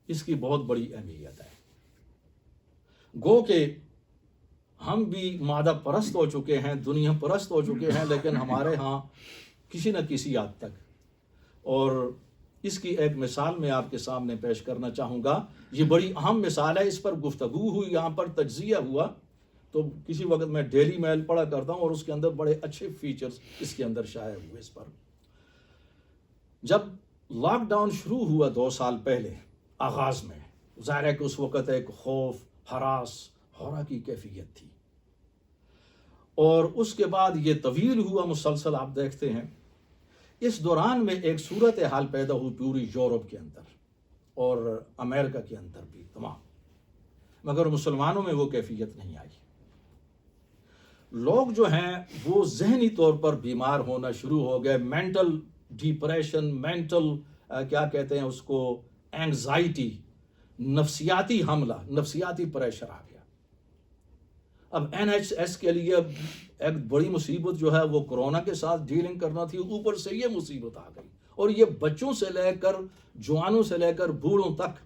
اس کی بہت بڑی اہمیت ہے. گو کہ ہم بھی مادہ پرست ہو چکے ہیں, دنیا پرست ہو چکے ہیں, لیکن ہمارے ہاں کسی نہ کسی حد تک. اور اس کی ایک مثال میں آپ کے سامنے پیش کرنا چاہوں گا. یہ بڑی اہم مثال ہے, اس پر گفتگو ہوئی, یہاں پر تجزیہ ہوا. تو کسی وقت میں ڈیلی میل پڑھا کرتا ہوں اور اس کے اندر بڑے اچھے فیچرز اس کے اندر شائع ہوئے اس پر. جب لاک ڈاؤن شروع ہوا 2 سال پہلے آغاز میں, ظاہر ہے کہ اس وقت ایک خوف, ہراس, ہورا کی کیفیت تھی. اور اس کے بعد یہ طویل ہوا مسلسل, آپ دیکھتے ہیں. اس دوران میں ایک صورتحال پیدا ہوئی پوری یورپ کے اندر اور امریکہ کے اندر بھی تمام, مگر مسلمانوں میں وہ کیفیت نہیں آئی. لوگ جو ہیں وہ ذہنی طور پر بیمار ہونا شروع ہو گئے. مینٹل ڈپریشن, مینٹل کیا کہتے ہیں اس کو, اینگزائٹی, نفسیاتی حملہ, نفسیاتی پریشر آ گیا. اب NHS کے لیے ایک بڑی مصیبت جو ہے وہ کرونا کے ساتھ ڈیلنگ کرنا تھی, اوپر سے یہ مصیبت آ گئی. اور یہ بچوں سے لے کر جوانوں سے لے کر بوڑھوں تک.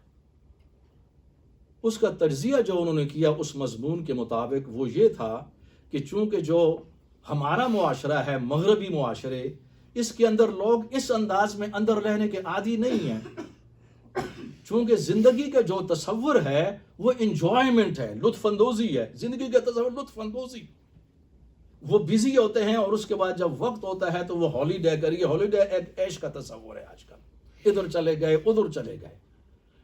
اس کا تجزیہ جو انہوں نے کیا اس مضمون کے مطابق وہ یہ تھا کہ چونکہ جو ہمارا معاشرہ ہے, مغربی معاشرے, اس کے اندر لوگ اس انداز میں اندر رہنے کے عادی نہیں ہیں. چونکہ زندگی کا جو تصور ہے وہ انجوائمنٹ ہے, لطف اندوزی ہے. زندگی کا تصور لطف اندوزی. وہ بیزی ہوتے ہیں اور اس کے بعد جب وقت ہوتا ہے تو وہ ہالیڈے کریے. ہالیڈے ایک عیش کا تصور ہے آج کل, ادھر چلے گئے ادھر چلے گئے.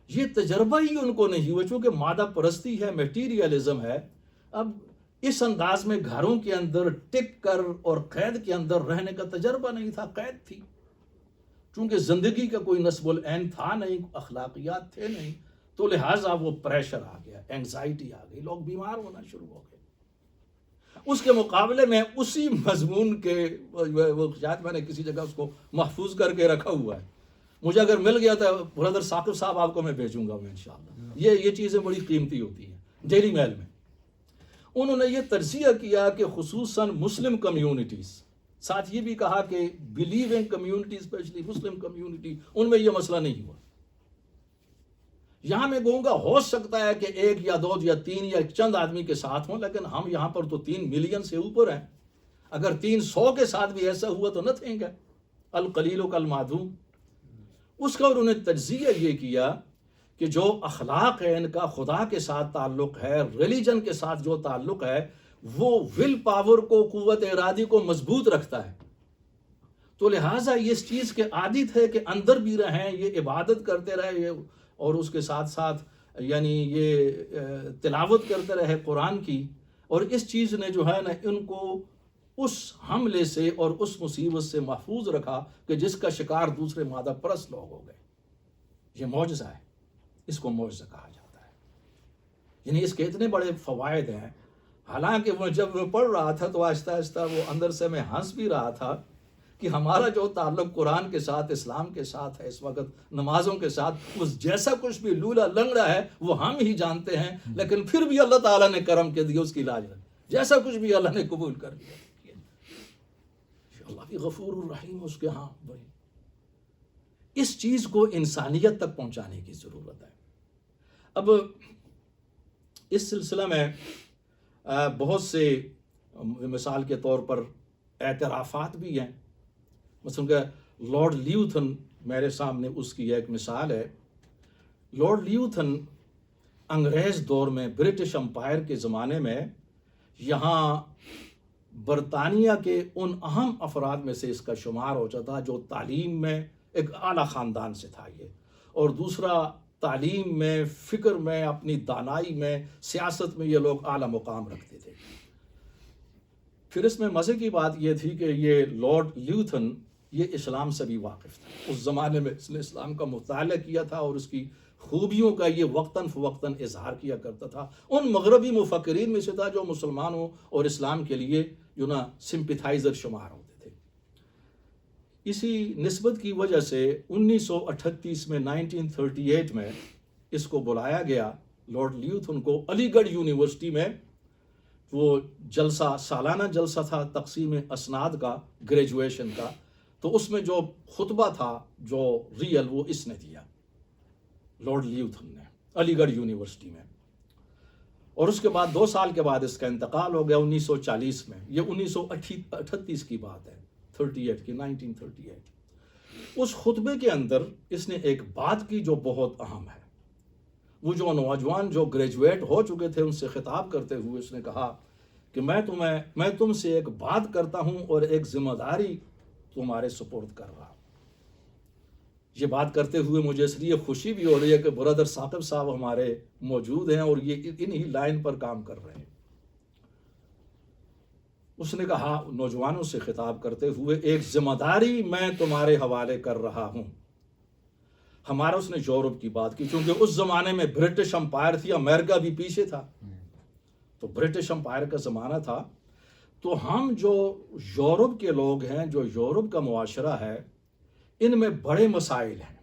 یہ تجربہ ہی ان کو نہیں ہوا, چونکہ مادہ پرستی ہے, میٹیریلزم ہے. اب اس انداز میں گھروں کے اندر ٹک کر اور قید کے اندر رہنے کا تجربہ نہیں تھا, قید تھی. چونکہ زندگی کا کوئی نصب العین تھا نہیں, اخلاقیات تھے نہیں, تو لہٰذا وہ پریشر آ گیا, اینگزائٹی آ گئی, لوگ بیمار ہونا شروع ہو گئے. اس کے مقابلے میں اسی مضمون کے وہ شاید میں نے کسی جگہ اس کو محفوظ کر کے رکھا ہوا ہے, مجھے اگر مل گیا تو بردر ثاقب صاحب آپ کو میں بھیجوں گا انشاءاللہ. یہ چیزیں بڑی قیمتی ہوتی ہیں. ڈیلی میل میں انہوں نے یہ تجزیہ کیا کہ خصوصاً مسلم کمیونٹیز, ساتھ یہ بھی کہا کہ بلیونگ کمیونٹی, اسپیشلی مسلم کمیونٹی, ان میں یہ مسئلہ نہیں ہوا. یہاں میں کہوں گا ہو سکتا ہے کہ 1 یا 2 یا 3 یا چند آدمی کے ساتھ ہوں, لیکن ہم یہاں پر تو 3 ملین سے اوپر ہیں. اگر 300 کے ساتھ بھی ایسا ہوا تو نہ تھیں گے, القلیل کالمعدوم. اس کا انہوں نے تجزیہ یہ کیا کہ جو اخلاق ہے ان کا, خدا کے ساتھ تعلق ہے, ریلیجن کے ساتھ جو تعلق ہے, وہ ول پاور کو, قوت ارادی کو مضبوط رکھتا ہے. تو لہٰذا یہ اس چیز کے عادی تھے کہ اندر بھی رہیں, یہ عبادت کرتے رہے اور اس کے ساتھ ساتھ یعنی یہ تلاوت کرتے رہے قرآن کی. اور اس چیز نے جو ہے نا ان کو اس حملے سے اور اس مصیبت سے محفوظ رکھا کہ جس کا شکار دوسرے مادہ پرست لوگ ہو گئے. یہ معجزہ ہے, اس کو معجزہ کہا جاتا ہے. یعنی اس کے اتنے بڑے فوائد ہیں. حالانکہ وہ جب میں پڑھ رہا تھا تو آہستہ آہستہ وہ اندر سے میں ہنس بھی رہا تھا کہ ہمارا جو تعلق قرآن کے ساتھ, اسلام کے ساتھ ہے اس وقت, نمازوں کے ساتھ, اس جیسا کچھ بھی لولا لنگڑا ہے وہ ہم ہی جانتے ہیں, لیکن پھر بھی اللہ تعالیٰ نے کرم کے دیا اس کی علاج, جیسا کچھ بھی اللہ نے قبول کر لیا. اللہ بھی غفور الرحیم اس کے ہاں. اس چیز کو انسانیت تک پہنچانے کی ضرورت ہے. اب اس سلسلہ میں بہت سے مثال کے طور پر اعترافات بھی ہیں. مثلا کہ لارڈ لیوتھن میرے سامنے اس کی ایک مثال ہے. لارڈ لیوتھن انگریز دور میں برٹش امپائر کے زمانے میں یہاں برطانیہ کے ان اہم افراد میں سے اس کا شمار ہوتا تھا جو تعلیم میں ایک اعلیٰ خاندان سے تھا یہ، اور دوسرا تعلیم میں، فکر میں، اپنی دانائی میں، سیاست میں یہ لوگ اعلیٰ مقام رکھتے تھے. پھر اس میں مزے کی بات یہ تھی کہ یہ لارڈ لیوتھن یہ اسلام سے بھی واقف تھا. اس زمانے میں اس نے اسلام کا مطالعہ کیا تھا اور اس کی خوبیوں کا یہ وقتاً فوقتاً اظہار کیا کرتا تھا. ان مغربی مفکرین میں سے تھا جو مسلمانوں اور اسلام کے لیے جو نا سمپیتھائزر شمار ہوتے تھے. اسی نسبت کی وجہ سے 1938 میں 1938 میں اس کو بلایا گیا لارڈ لیوتھن کو علی گڑھ یونیورسٹی میں. وہ جلسہ سالانہ جلسہ تھا تقسیم اسناد کا، گریجویشن کا. تو اس میں جو خطبہ تھا جو ریئل وہ اس نے دیا لارڈ لیوتھن نے علی گڑھ یونیورسٹی میں. اور اس کے بعد 2 سال کے بعد اس کا انتقال ہو گیا 1940 میں. یہ 1938 کی بات ہے، 1938. اس خطبے کے اندر اس نے ایک بات کی جو بہت اہم ہے. وہ جو نوجوان جو گریجویٹ ہو چکے تھے ان سے خطاب کرتے ہوئے اس نے کہا کہ میں تم سے ایک بات کرتا ہوں اور ایک ذمہ داری تمہارے سپرد کر رہا ہوں. یہ بات کرتے ہوئے مجھے اس لیے خوشی بھی ہو رہی ہے کہ برادر ثاقب صاحب ہمارے موجود ہیں اور یہ انہی لائن پر کام کر رہے ہیں. اس نے کہا نوجوانوں سے خطاب کرتے ہوئے، ایک ذمہ داری میں تمہارے حوالے کر رہا ہوں. ہمارا اس نے یورپ کی بات کی کیونکہ اس زمانے میں برٹش امپائر تھی، امریکہ بھی پیچھے تھا، تو برٹش امپائر کا زمانہ تھا. تو ہم جو یورپ کے لوگ ہیں، جو یورپ کا معاشرہ ہے، ان میں بڑے مسائل ہیں.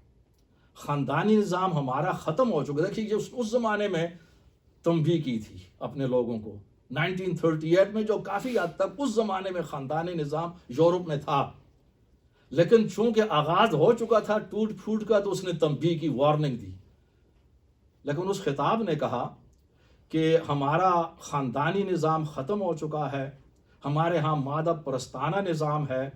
خاندانی نظام ہمارا ختم ہو چکا. دیکھیے اس زمانے میں تنبیہ کی تھی اپنے لوگوں کو 1938 میں، جو کافی حد تک اس زمانے میں خاندانی نظام یورپ میں تھا. لیکن چونکہ آغاز ہو چکا تھا ٹوٹ پھوٹ کا، تو اس نے تنبیہ کی، وارننگ دی. لیکن اس خطاب نے کہا کہ ہمارا خاندانی نظام ختم ہو چکا ہے، ہمارے ہاں مادہ پرستانہ نظام ہے،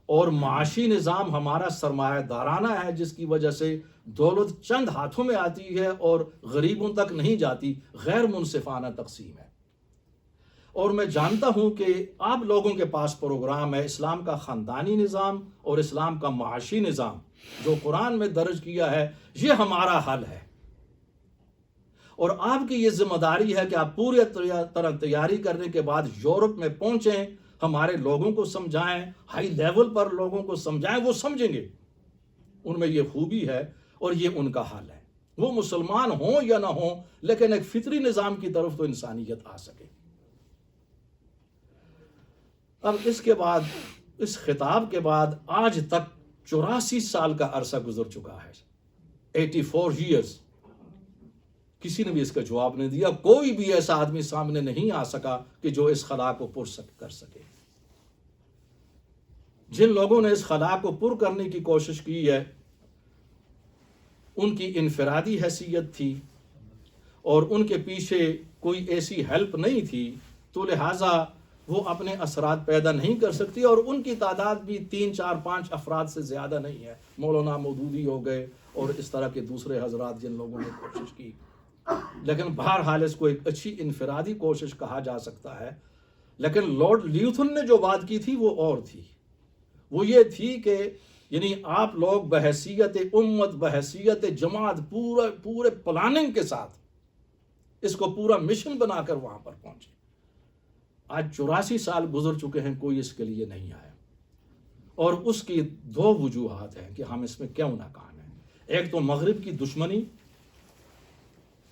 اور معاشی نظام ہمارا سرمایہ دارانہ ہے، جس کی وجہ سے دولت چند ہاتھوں میں آتی ہے اور غریبوں تک نہیں جاتی. غیر منصفانہ تقسیم ہے. اور میں جانتا ہوں کہ آپ لوگوں کے پاس پروگرام ہے اسلام کا خاندانی نظام اور اسلام کا معاشی نظام جو قرآن میں درج کیا ہے، یہ ہمارا حل ہے. اور آپ کی یہ ذمہ داری ہے کہ آپ پوری طرح تیاری کرنے کے بعد یورپ میں پہنچیں، ہمارے لوگوں کو سمجھائیں، ہائی لیول پر لوگوں کو سمجھائیں. وہ سمجھیں گے، ان میں یہ خوبی ہے اور یہ ان کا حل ہے. وہ مسلمان ہوں یا نہ ہوں، لیکن ایک فطری نظام کی طرف تو انسانیت آ سکے. اب اس کے بعد، اس خطاب کے بعد آج تک 84 سال کا عرصہ گزر چکا ہے. 84 ایئرز. کسی نے بھی اس کا جواب نہیں دیا. کوئی بھی ایسا آدمی سامنے نہیں آ سکا کہ جو اس خلا کو پر کر سکے. جن لوگوں نے اس خلا کو پر کرنے کی کوشش کی ہے ان کی انفرادی حیثیت تھی اور ان کے پیچھے کوئی ایسی ہیلپ نہیں تھی، تو لہٰذا وہ اپنے اثرات پیدا نہیں کر سکتی. اور ان کی تعداد بھی 3 4 5 افراد سے زیادہ نہیں ہے. مولانا مودودی ہو گئے اور اس طرح کے دوسرے حضرات جن لوگوں نے کوشش کی. لیکن بہرحال اس کو ایک اچھی انفرادی کوشش کہا جا سکتا ہے. لیکن لارڈ لیوتھن نے جو بات کی تھی وہ اور تھی. وہ یہ تھی کہ یعنی آپ لوگ بحیثیت امت، بحیثیت جماعت، پورے پلاننگ کے ساتھ اس کو پورا مشن بنا کر وہاں پر پہنچے. آج 84 سال گزر چکے ہیں، کوئی اس کے لیے نہیں آیا. اور اس کی 2 وجوہات ہیں کہ ہم اس میں کیوں ناکام ہیں. ایک تو مغرب کی دشمنی،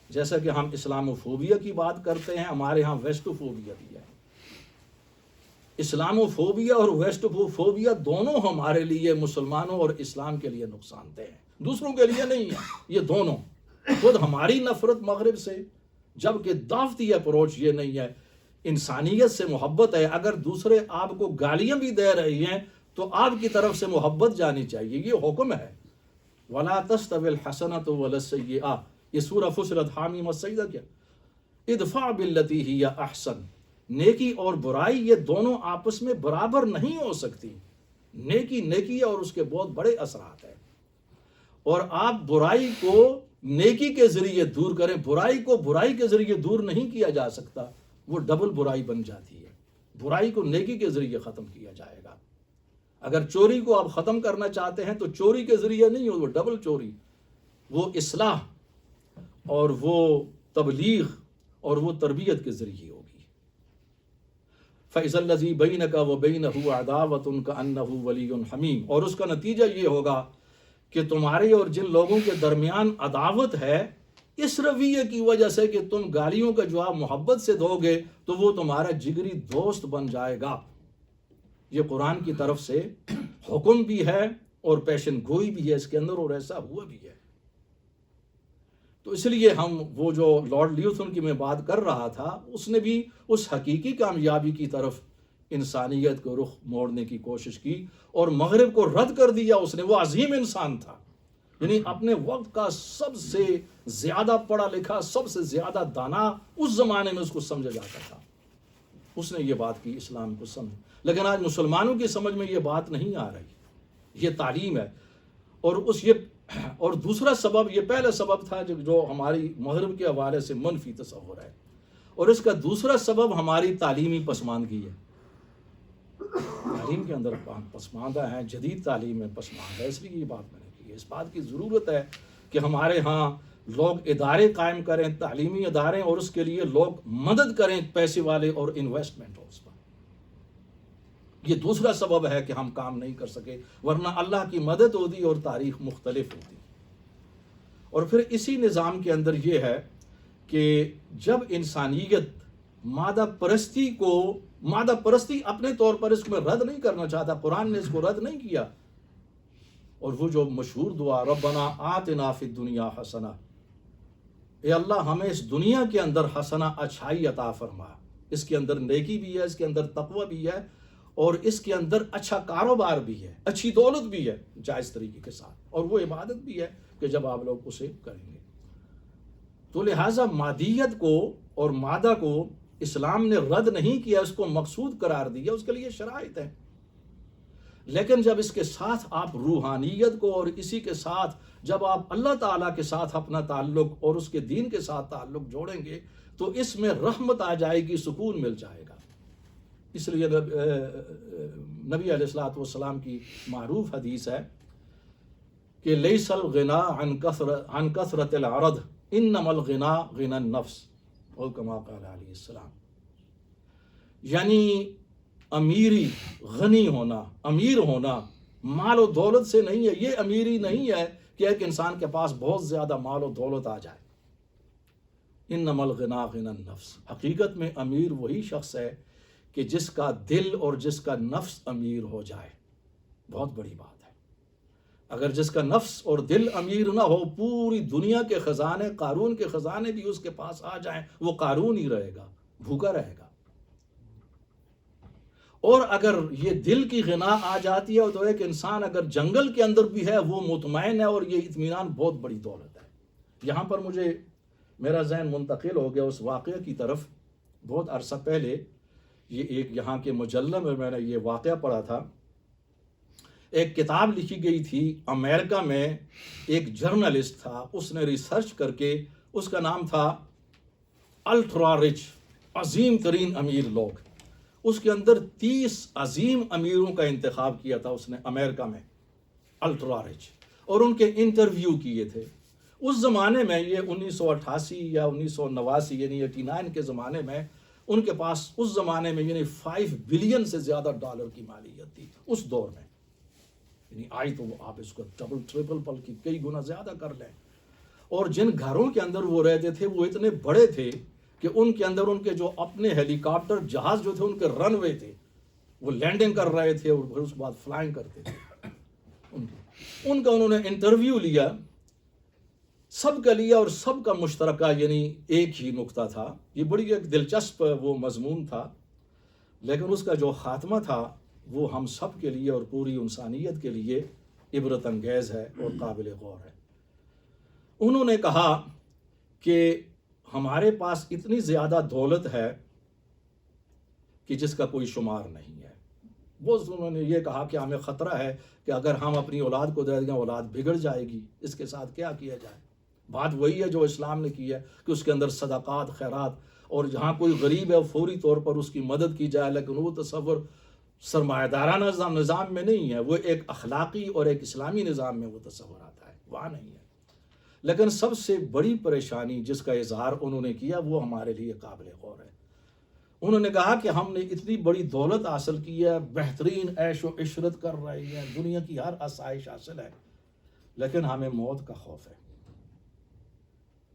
جیسا کہ ہم اسلاموفوبیا کی بات کرتے ہیں، ہمارے ہاں ویسٹوفوبیا بھی ہے. اسلاموفوبیا اور ویسٹوفوبیا دونوں ہمارے لیے، مسلمانوں اور اسلام کے لیے نقصان دہ ہیں، دوسروں کے لیے نہیں ہے. یہ دونوں، خود ہماری نفرت مغرب سے، جبکہ دعوتی اپروچ یہ نہیں ہے. انسانیت سے محبت ہے. اگر دوسرے آپ کو گالیاں بھی دے رہی ہیں تو آپ کی طرف سے محبت جانی چاہیے. یہ حکم ہے. وَلَا تَسْتَوِي الْحَسَنَةُ وَلَا السَّيِّئَةُ. یہ سورہ فصلت حامیم السجدہ کیا، ادفع باللتی ہی احسن، نیکی اور برائی یہ دونوں آپس میں برابر نہیں ہو سکتی، نیکی نیکی ہے اور اس کے بہت بڑے اثرات ہیں، اور آپ برائی کو نیکی کے ذریعے دور کریں، برائی کو برائی کے ذریعے دور نہیں کیا جا سکتا، وہ ڈبل برائی بن جاتی ہے، برائی کو نیکی کے ذریعے ختم کیا جائے گا۔ اگر چوری کو آپ ختم کرنا چاہتے ہیں تو چوری کے ذریعے نہیں ہو، وہ ڈبل چوری، وہ اصلاح اور وہ تبلیغ اور وہ تربیت کے ذریعے ہوگی۔ فَإِذَا الَّذِي بَيْنَكَ وَبَيْنَهُ عَدَاوَةٌ كَأَنَّهُ وَلِيٌّ حَمِيمٌ، اور اس کا نتیجہ یہ ہوگا کہ تمہارے اور جن لوگوں کے درمیان عداوت ہے اس رویے کی وجہ سے کہ تم گالیوں کا جواب محبت سے دو گے تو وہ تمہارا جگری دوست بن جائے گا۔ یہ قرآن کی طرف سے حکم بھی ہے اور پیشن گوئی بھی ہے اس کے اندر، اور ایسا ہوا بھی ہے۔ تو اس لیے ہم وہ جو لارڈ لیوتھن کی میں بات کر رہا تھا، اس نے بھی اس حقیقی کامیابی کی طرف انسانیت کو رخ موڑنے کی کوشش کی اور مغرب کو رد کر دیا اس نے۔ وہ عظیم انسان تھا، یعنی اپنے وقت کا سب سے زیادہ پڑھا لکھا، سب سے زیادہ دانا اس زمانے میں اس کو سمجھا جاتا تھا، اس نے یہ بات کی اسلام کو سمجھ، لیکن آج مسلمانوں کی سمجھ میں یہ بات نہیں آ رہی۔ یہ تعلیم ہے، اور دوسرا سبب، یہ پہلا سبب تھا جو ہماری مغرب کے حوالے سے منفی تصور ہے، اور اس کا دوسرا سبب ہماری تعلیمی پسماندگی ہے۔ تعلیم کے اندر پسماندہ ہیں، جدید تعلیم میں پسماندہ ہے، اس لیے یہ بات میں نے کی ہے۔ اس بات کی ضرورت ہے کہ ہمارے ہاں لوگ ادارے قائم کریں، تعلیمی ادارے، اور اس کے لیے لوگ مدد کریں، پیسے والے، اور انویسٹمنٹ ہو اس پر۔ یہ دوسرا سبب ہے کہ ہم کام نہیں کر سکے، ورنہ اللہ کی مدد ہوتی اور تاریخ مختلف ہوتی۔ اور پھر اسی نظام کے اندر یہ ہے کہ جب انسانیت مادہ پرستی اپنے طور پر اس میں رد نہیں کرنا چاہتا، قرآن نے اس کو رد نہیں کیا، اور وہ جو مشہور دعا ربنا آتنا فی الدنیا حسنہ، اے اللہ ہمیں اس دنیا کے اندر حسنہ، اچھائی عطا فرما، اس کے اندر نیکی بھی ہے، اس کے اندر تقوی بھی ہے، اور اس کے اندر اچھا کاروبار بھی ہے، اچھی دولت بھی ہے جائز طریقے کے ساتھ، اور وہ عبادت بھی ہے کہ جب آپ لوگ اسے کریں گے۔ تو لہٰذا مادیت کو اور مادہ کو اسلام نے رد نہیں کیا، اس کو مقصود قرار دیا، اس کے لیے شرائط ہیں، لیکن جب اس کے ساتھ آپ روحانیت کو اور اسی کے ساتھ جب آپ اللہ تعالیٰ کے ساتھ اپنا تعلق اور اس کے دین کے ساتھ تعلق جوڑیں گے تو اس میں رحمت آ جائے گی، سکون مل جائے گا۔ اس لیے نبی علیہ الصلوۃ والسلام کی معروف حدیث ہے کہ لیس الغنا عن کثرت العرض انما الغنا غنى النفس، اور کما قال علیہ السلام، یعنی امیری، غنی ہونا، امیر ہونا مال و دولت سے نہیں ہے۔ یہ امیری نہیں ہے کہ ایک انسان کے پاس بہت زیادہ مال و دولت آ جائے۔ انما الغنا غنى النفس، حقیقت میں امیر وہی شخص ہے کہ جس کا دل اور جس کا نفس امیر ہو جائے، بہت بڑی بات ہے۔ اگر جس کا نفس اور دل امیر نہ ہو، پوری دنیا کے خزانے، قارون کے خزانے بھی اس کے پاس آ جائیں، وہ قارون ہی رہے گا، بھوکا رہے گا۔ اور اگر یہ دل کی غنا آ جاتی ہے تو ایک انسان اگر جنگل کے اندر بھی ہے وہ مطمئن ہے، اور یہ اطمینان بہت بڑی دولت ہے۔ یہاں پر میرا ذہن منتقل ہو گیا اس واقعہ کی طرف۔ بہت عرصہ پہلے یہ ایک یہاں کے مجلہ میں نے یہ واقعہ پڑھا تھا۔ ایک کتاب لکھی گئی تھی امریکہ میں، ایک جرنلسٹ تھا، اس نے ریسرچ کر کے، اس کا نام تھا الٹرا رچ، عظیم ترین امیر لوگ۔ اس کے اندر 30 عظیم امیروں کا انتخاب کیا تھا اس نے امریکہ میں، الٹرا رچ، اور ان کے انٹرویو کیے تھے۔ اس زمانے میں، یہ 1988 یا 1989 یعنی 89 کے زمانے میں، ان کے پاس اس زمانے میں یعنی 5 بلین سے زیادہ ڈالر کی مالیت تھی اس دور میں، یعنی آئی تو آپ اس کو ڈبل ٹرپل بلکہ کئی گنا زیادہ کر لیں۔ اور جن گھروں کے اندر وہ رہتے تھے وہ اتنے بڑے تھے کہ ان کے اندر ان کے جو اپنے ہیلی کاپٹر جہاز جو تھے، ان کے رن وے تھے، وہ لینڈنگ کر رہے تھے اور پھر اس کے بعد فلائنگ کرتے تھے۔ ان کا انہوں نے انٹرویو لیا، سب کا لیا، اور سب کا مشترکہ یعنی ایک ہی نقطہ تھا۔ یہ بڑی ایک دلچسپ وہ مضمون تھا، لیکن اس کا جو خاتمہ تھا وہ ہم سب کے لیے اور پوری انسانیت کے لیے عبرت انگیز ہے اور قابل غور ہے۔ انہوں نے کہا کہ ہمارے پاس اتنی زیادہ دولت ہے کہ جس کا کوئی شمار نہیں ہے. وہ انہوں نے یہ کہا کہ ہمیں خطرہ ہے کہ اگر ہم اپنی اولاد کو دے دیں اولاد بگڑ جائے گی، اس کے ساتھ کیا کیا جائے. بات وہی ہے جو اسلام نے کی ہے کہ اس کے اندر صدقات، خیرات، اور جہاں کوئی غریب ہے فوری طور پر اس کی مدد کی جائے، لیکن وہ تصور سرمایہ دارانہ نظام میں نہیں ہے، وہ ایک اخلاقی اور ایک اسلامی نظام میں وہ تصور آتا ہے، وہاں نہیں ہے. لیکن سب سے بڑی پریشانی جس کا اظہار انہوں نے کیا وہ ہمارے لیے قابل غور ہے. انہوں نے کہا کہ ہم نے اتنی بڑی دولت حاصل کی ہے، بہترین عیش و عشرت کر رہے ہیں، دنیا کی ہر آسائش حاصل ہے، لیکن ہمیں موت کا خوف ہے.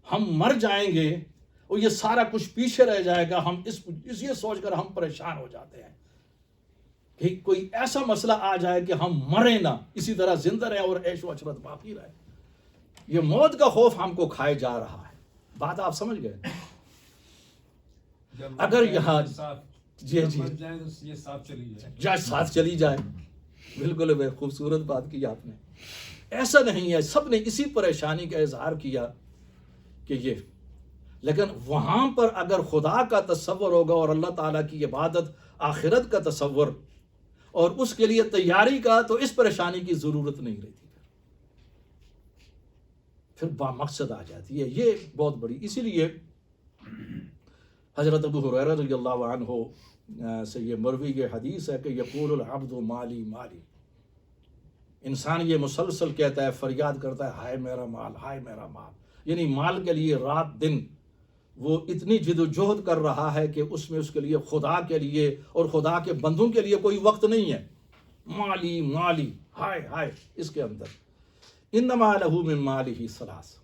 ہم مر جائیں گے اور یہ سارا کچھ پیچھے رہ جائے گا. ہم اس یہ سوچ کر ہم پریشان ہو جاتے ہیں کہ کوئی ایسا مسئلہ آ جائے کہ ہم مریں نہ، اسی طرح زندہ رہیں اور عیش و عشرت باقی رہے. یہ موت کا خوف ہم کو کھائے جا رہا ہے. بات آپ سمجھ گئے؟ اگر یہاں جی یہ ساتھ چلی جائے، بالکل خوبصورت بات کی آپ نے. ایسا نہیں ہے، سب نے اسی پریشانی کا اظہار کیا کہ یہ، لیکن وہاں پر اگر خدا کا تصور ہوگا اور اللہ تعالیٰ کی عبادت، آخرت کا تصور اور اس کے لیے تیاری کا، تو اس پریشانی کی ضرورت نہیں رہتی، پھر بامقصد آ جاتی ہے. یہ بہت بڑی، اسی لیے حضرت ابو ہریرہ رضی اللہ عنہ سے یہ مروی یہ حدیث ہے کہ یقول العبد مالی مالی، انسان یہ مسلسل کہتا ہے، فریاد کرتا ہے، ہائے میرا مال، ہائے میرا مال. یعنی مال کے لیے رات دن وہ اتنی جد و جہد کر رہا ہے کہ اس میں اس کے لیے خدا کے لیے اور خدا کے بندوں کے لیے کوئی وقت نہیں ہے. مالی مالی، ہائے ہائے اس کے اندر. انما لہ من مالہ ثلاث،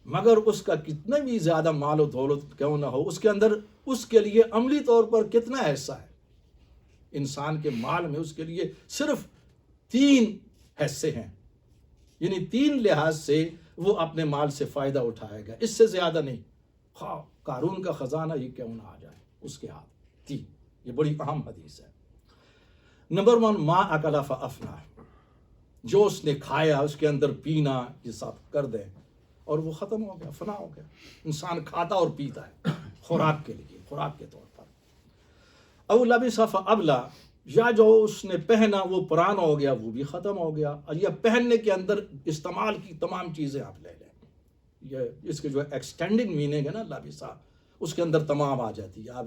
مگر اس کا کتنا بھی زیادہ مال و دولت کیوں نہ ہو، اس کے اندر اس کے لیے عملی طور پر کتنا حصہ ہے. انسان کے مال میں اس کے لیے صرف 3 حصے ہیں، یعنی 3 لحاظ سے وہ اپنے مال سے فائدہ اٹھائے گا، اس سے زیادہ نہیں. قارون کا خزانہ ہی کیوں نہ آ جائے اس کے ہاتھ. 3، یہ بڑی اہم حدیث ہے. نمبر 1، ما اکل فافنا، جو اس نے کھایا اس کے اندر پینا یہ سب کر دیں اور وہ ختم ہو گیا، فنا ہو گیا. انسان کھاتا اور پیتا ہے خوراک کے لیے، خوراک کے طور پر. او لبس فابلا، یا جو اس نے پہنا وہ پرانا ہو گیا، وہ بھی ختم ہو گیا. اور یہ پہننے کے اندر استعمال کی تمام چیزیں آپ لے لیں، یہ اس کے جو ایکسٹینڈنگ میننگ ہے نا لابسا، اس کے اندر تمام آ جاتی ہے. آپ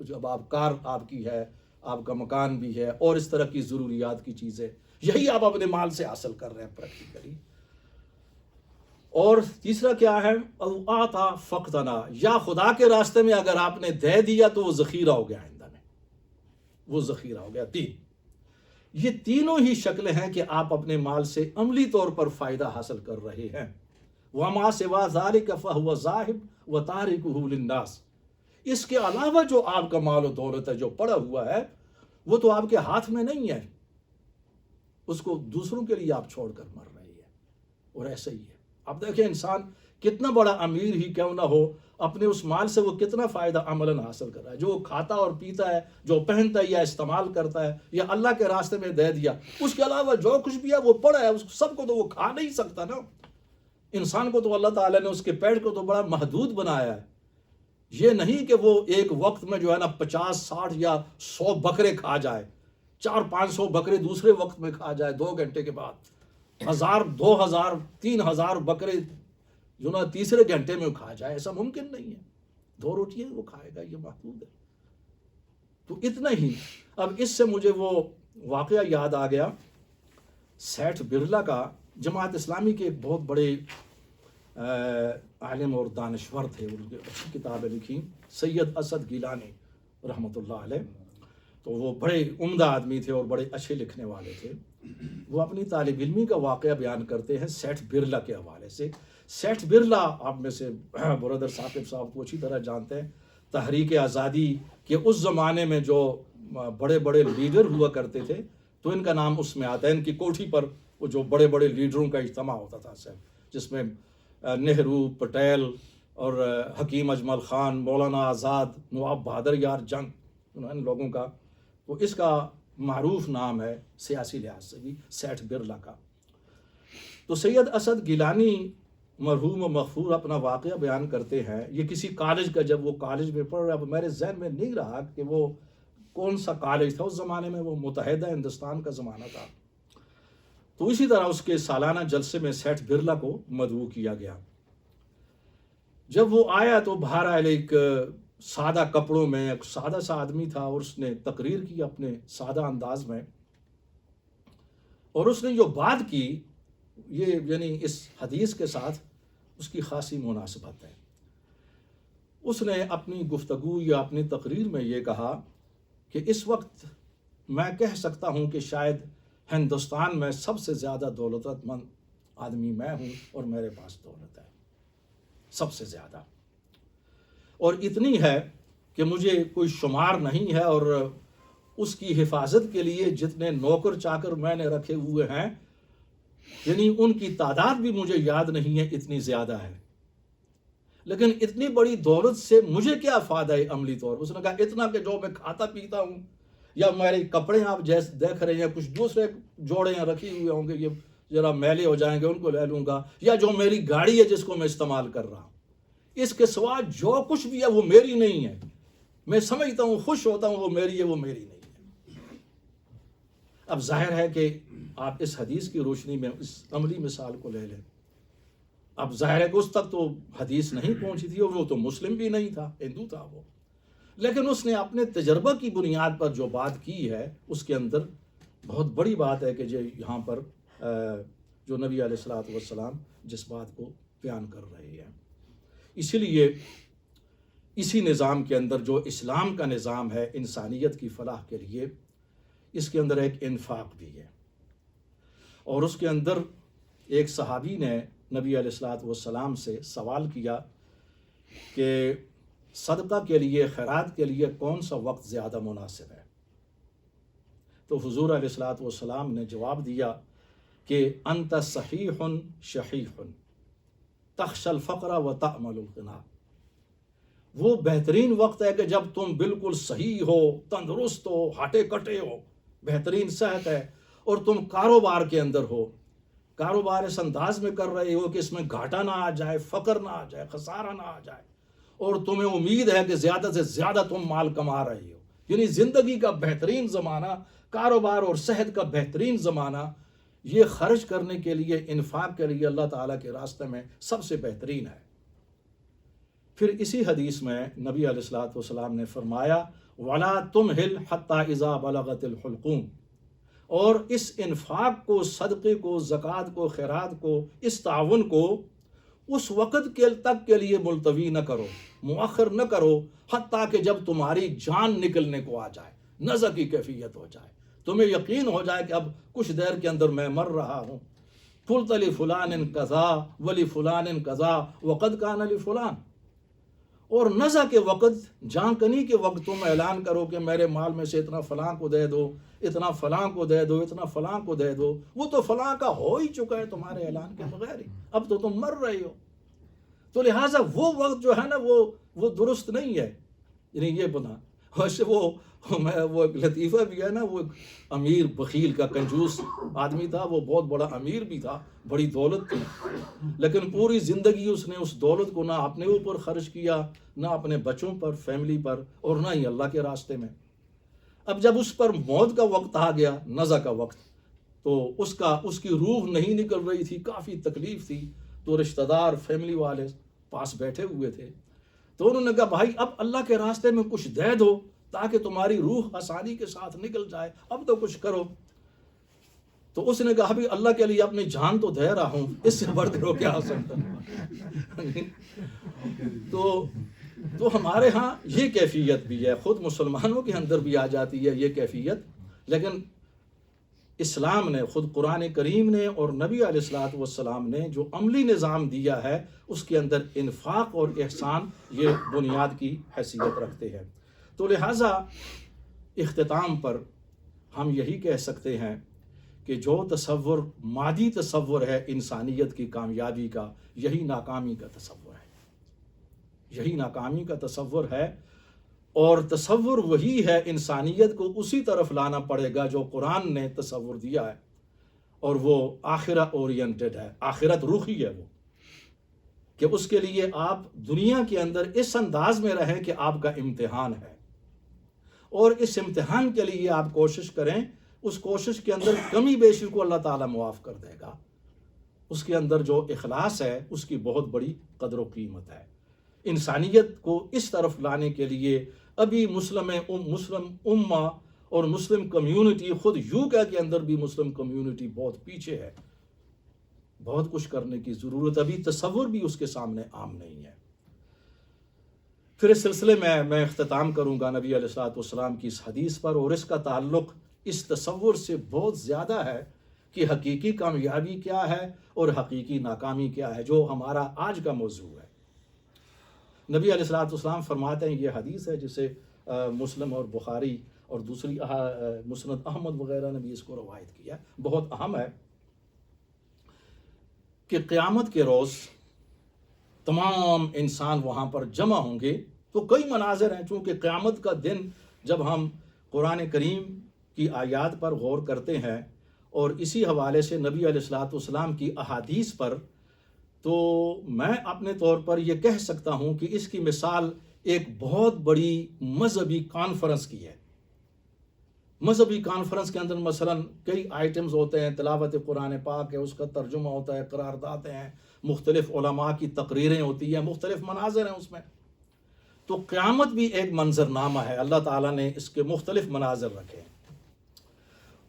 جب آپ کار آپ کی ہے، آپ کا مکان بھی ہے، اور اس طرح کی ضروریات کی چیزیں، یہی آپ اپنے مال سے حاصل کر رہے ہیں پریکٹیکلی. اور تیسرا کیا ہے، او آتا فقتنا، یا خدا کے راستے میں اگر آپ نے دے دیا تو وہ ذخیرہ ہو گیا، آئندہ میں وہ ذخیرہ ہو گیا. 3، یہ تینوں ہی شکلیں ہیں کہ آپ اپنے مال سے عملی طور پر فائدہ حاصل کر رہے ہیں. وما سوا ذلك فهو ذاهب وتاركه للناس، اس کے علاوہ جو آپ کا مال و دولت ہے جو پڑا ہوا ہے وہ تو آپ کے ہاتھ میں نہیں ہے، اس کو دوسروں کے لیے آپ چھوڑ کر مر رہے ہیں. اور ایسا ہی ہے. اب دیکھیں انسان کتنا بڑا امیر ہی کیوں نہ ہو، اپنے اس مال سے وہ کتنا فائدہ عملاً حاصل کر رہا ہے. جو وہ کھاتا اور پیتا ہے، جو پہنتا ہے یا استعمال کرتا ہے یا اللہ کے راستے میں دے دیا، اس کے علاوہ جو کچھ بھی ہے وہ پڑا ہے، اس سب کو تو وہ کھا نہیں سکتا نا. انسان کو تو اللہ تعالیٰ نے اس کے پیٹ کو تو بڑا محدود بنایا ہے. یہ نہیں کہ وہ ایک وقت میں جو ہے نا 50 60 یا 100 بکرے کھا جائے، 400-500 بکرے دوسرے وقت میں کھا جائے 2 گھنٹے کے بعد، 1000 2000 3000 بکرے جو نا تیسرے گھنٹے میں کھا جائے. ایسا ممکن نہیں ہے. 2 روٹیاں وہ کھائے گا، یہ محدود ہے. تو اتنا ہی. اب اس سے مجھے وہ واقعہ یاد آ گیا، سیٹھ برلا کا. جماعت اسلامی کے ایک بہت بڑے عالم اور دانشور تھے، ان نے اچھی کتابیں لکھی، سید اسد گیلانی رحمۃ اللہ علیہ. تو وہ بڑے عمدہ آدمی تھے اور بڑے اچھے لکھنے والے تھے. وہ اپنی طالب علمی کا واقعہ بیان کرتے ہیں سیٹھ برلا کے حوالے سے. سیٹھ برلا آپ میں سے برادر ثاقب صاحب کو اچھی طرح جانتے ہیں. تحریک آزادی کے اس زمانے میں جو بڑے بڑے لیڈر ہوا کرتے تھے تو ان کا نام اس میں آتا ہے. ان کی کوٹھی پر وہ جو بڑے بڑے لیڈروں کا اجتماع ہوتا تھا سر، جس میں نہرو، پٹیل اور حکیم اجمل خان، مولانا آزاد، نواب بہادر یار جنگ، ان لوگوں کا. تو اس کا معروف نام ہے سیاسی لحاظ سے بھی سیٹھ برلا کا. تو سید اسد گیلانی مرحوم و مغفور اپنا واقعہ بیان کرتے ہیں. یہ کسی کالج کا، جب وہ کالج میں پڑھ رہا، اب میرے ذہن میں نہیں رہا کہ وہ کون سا کالج تھا. اس زمانے میں وہ متحدہ ہندوستان کا زمانہ تھا. تو اسی طرح اس کے سالانہ جلسے میں سیٹھ برلا کو مدعو کیا گیا. جب وہ آیا تو باہر آئے ایک سادہ کپڑوں میں، ایک سادہ سا آدمی تھا، اور اس نے تقریر کی اپنے سادہ انداز میں. اور اس نے جو بات کی، یہ یعنی اس حدیث کے ساتھ اس کی خاصی مناسبت ہے. اس نے اپنی گفتگو یا اپنی تقریر میں یہ کہا کہ اس وقت میں کہہ سکتا ہوں کہ شاید ہندوستان میں سب سے زیادہ دولت مند آدمی میں ہوں، اور میرے پاس دولت ہے سب سے زیادہ، اور اتنی ہے کہ مجھے کوئی شمار نہیں ہے، اور اس کی حفاظت کے لیے جتنے نوکر چاکر میں نے رکھے ہوئے ہیں، یعنی ان کی تعداد بھی مجھے یاد نہیں ہے، اتنی زیادہ ہے. لیکن اتنی بڑی دولت سے مجھے کیا فائدہ ہے عملی طور. اس نے کہا اتنا کہ جو میں کھاتا پیتا ہوں، یا میرے کپڑے آپ جیسے دیکھ رہے ہیں، کچھ دوسرے جوڑے ہیں رکھی ہوئے ہوں گے، یہ ذرا میلے ہو جائیں گے ان کو لے لوں گا، یا جو میری گاڑی ہے جس کو میں استعمال کر رہا ہوں، اس کے سوا جو کچھ بھی ہے وہ میری نہیں ہے. میں سمجھتا ہوں، خوش ہوتا ہوں وہ میری ہے، وہ میری نہیں ہے. اب ظاہر ہے کہ آپ اس حدیث کی روشنی میں اس عملی مثال کو لے لیں. اب ظاہر ہے کہ اس تک تو حدیث نہیں پہنچی تھی، اور وہ تو مسلم بھی نہیں تھا، ہندو تھا وہ. لیکن اس نے اپنے تجربہ کی بنیاد پر جو بات کی ہے، اس کے اندر بہت بڑی بات ہے کہ جو یہاں پر جو نبی علیہ الصلوۃ والسلام جس بات کو بیان کر رہے ہیں. اسی لیے اسی نظام کے اندر جو اسلام کا نظام ہے انسانیت کی فلاح کے لیے، اس کے اندر ایک انفاق بھی ہے. اور اس کے اندر ایک صحابی نے نبی علیہ الصلوۃ والسلام سے سوال کیا کہ صدقہ کے لیے، خیرات کے لیے کون سا وقت زیادہ مناسب ہے؟ تو حضور علیہ الصلوۃ والسلام نے جواب دیا کہ انت صحیح شحیح تخشى الفقر وتأمل الغنى. وہ بہترین وقت ہے کہ جب تم بالکل صحیح ہو، تندرست ہو، ہٹے کٹے ہو، بہترین صحت ہے، اور تم کاروبار کے اندر ہو، کاروبار اس انداز میں کر رہے ہو کہ اس میں گھاٹا نہ آ جائے، فقر نہ آ جائے، خسارہ نہ آ جائے، اور تمہیں امید ہے کہ زیادہ سے زیادہ تم مال کما رہے ہو. یعنی زندگی کا بہترین زمانہ، کاروبار اور صحت کا بہترین زمانہ، یہ خرچ کرنے کے لیے، انفاق کے لیے اللہ تعالیٰ کے راستے میں سب سے بہترین ہے. پھر اسی حدیث میں نبی علیہ الصلوۃ والسلام نے فرمایا وَلَا تُمْهِلْ حَتَّى إِذَا بَلَغَتِ الْحُلْقُومِ. اور اس انفاق کو، صدقے کو، زکوٰۃ کو، خیرات کو، اس تعاون کو اس وقت کے تک کے لیے ملتوی نہ کرو، مؤخر نہ کرو، حتیٰ کہ جب تمہاری جان نکلنے کو آ جائے، نزع کی کیفیت ہو جائے، تمہیں یقین ہو جائے کہ اب کچھ دیر کے اندر میں مر رہا ہوں. قُلْتَ لِفُلَانٍ كَذَا وَلِفُلَانٍ كَذَا وَقَدْ كَانَ لِفُلَانٍ. اور نزع کے وقت، جان کنی کے وقت تم اعلان کرو کہ میرے مال میں سے اتنا فلاں کو دے دو، اتنا فلاں کو دے دو، اتنا فلاں کو دے دو. وہ تو فلاں کا ہو ہی چکا ہے تمہارے اعلان کے بغیر ہی، اب تو تم مر رہے ہو. تو لہٰذا وہ وقت جو ہے نا وہ درست نہیں ہے. یعنی یہ بنا ویسے وہ ایک لطیفہ بھی ہے نا، وہ ایک امیر بخیل کا کنجوس آدمی تھا، وہ بہت بڑا امیر بھی تھا، بڑی دولت تھی، لیکن پوری زندگی اس نے اس دولت کو نہ اپنے اوپر خرچ کیا، نہ اپنے بچوں پر، فیملی پر، اور نہ ہی اللہ کے راستے میں. اب جب اس پر موت کا وقت آ گیا، نزع کا وقت، تو اس کی روح نہیں نکل رہی تھی، کافی تکلیف تھی. تو رشتہ دار، فیملی والے پاس بیٹھے ہوئے تھے، تو انہوں نے کہا بھائی اب اللہ کے راستے میں کچھ دے دو تاکہ تمہاری روح آسانی کے ساتھ نکل جائے، اب تو کچھ کرو. تو اس نے کہا ابھی اللہ کے لیے اپنی جان تو دے رہا ہوں، اس سے بڑھ کر کیا ہو سکتا. تو ہمارے ہاں یہ کیفیت بھی ہے، خود مسلمانوں کے اندر بھی آ جاتی ہے یہ کیفیت. لیکن اسلام نے، خود قرآن کریم نے اور نبی علیہ الصلوۃ والسلام نے جو عملی نظام دیا ہے، اس کے اندر انفاق اور احسان یہ بنیاد کی حیثیت رکھتے ہیں. تو لہٰذا اختتام پر ہم یہی کہہ سکتے ہیں کہ جو تصور، مادی تصور ہے انسانیت کی کامیابی کا، یہی ناکامی کا تصور ہے، یہی ناکامی کا تصور ہے. اور تصور وہی ہے، انسانیت کو اسی طرف لانا پڑے گا جو قرآن نے تصور دیا ہے، اور وہ آخرت اورینٹڈ ہے، آخرت رخی ہے. وہ کہ اس کے لیے آپ دنیا کے اندر اس انداز میں رہیں کہ آپ کا امتحان ہے، اور اس امتحان کے لیے آپ کوشش کریں، اس کوشش کے اندر کمی بیشی کو اللہ تعالیٰ معاف کر دے گا۔ اس کے اندر جو اخلاص ہے اس کی بہت بڑی قدر و قیمت ہے۔ انسانیت کو اس طرف لانے کے لیے ابھی مسلم امہ اور مسلم کمیونٹی، خود یوکا کے اندر بھی مسلم کمیونٹی بہت پیچھے ہے، بہت کچھ کرنے کی ضرورت، ابھی تصور بھی اس کے سامنے عام نہیں ہے۔ پھر اس سلسلے میں اختتام کروں گا نبی علیہ الصلوۃ والسلام کی اس حدیث پر، اور اس کا تعلق اس تصور سے بہت زیادہ ہے کہ حقیقی کامیابی کیا ہے اور حقیقی ناکامی کیا ہے، جو ہمارا آج کا موضوع ہے۔ نبی علیہ الصلوۃ والسلام فرماتے ہیں، یہ حدیث ہے جسے مسلم اور بخاری اور دوسری مسند احمد وغیرہ نے بھی اس کو روایت کیا، بہت اہم ہے، کہ قیامت کے روز تمام انسان وہاں پر جمع ہوں گے۔ تو کئی مناظر ہیں، چونکہ قیامت کا دن جب ہم قرآن کریم کی آیات پر غور کرتے ہیں اور اسی حوالے سے نبی علیہ الصلوۃ والسلام کی احادیث پر، تو میں اپنے طور پر یہ کہہ سکتا ہوں کہ اس کی مثال ایک بہت بڑی مذہبی کانفرنس کی ہے۔ مذہبی کانفرنس کے اندر مثلا کئی آئٹمز ہوتے ہیں، تلاوت قرآن پاک ہے، اس کا ترجمہ ہوتا ہے، قراردادیں ہیں، مختلف علماء کی تقریریں ہوتی ہیں، مختلف مناظر ہیں اس میں۔ تو قیامت بھی ایک منظر نامہ ہے، اللہ تعالیٰ نے اس کے مختلف مناظر رکھے ہیں۔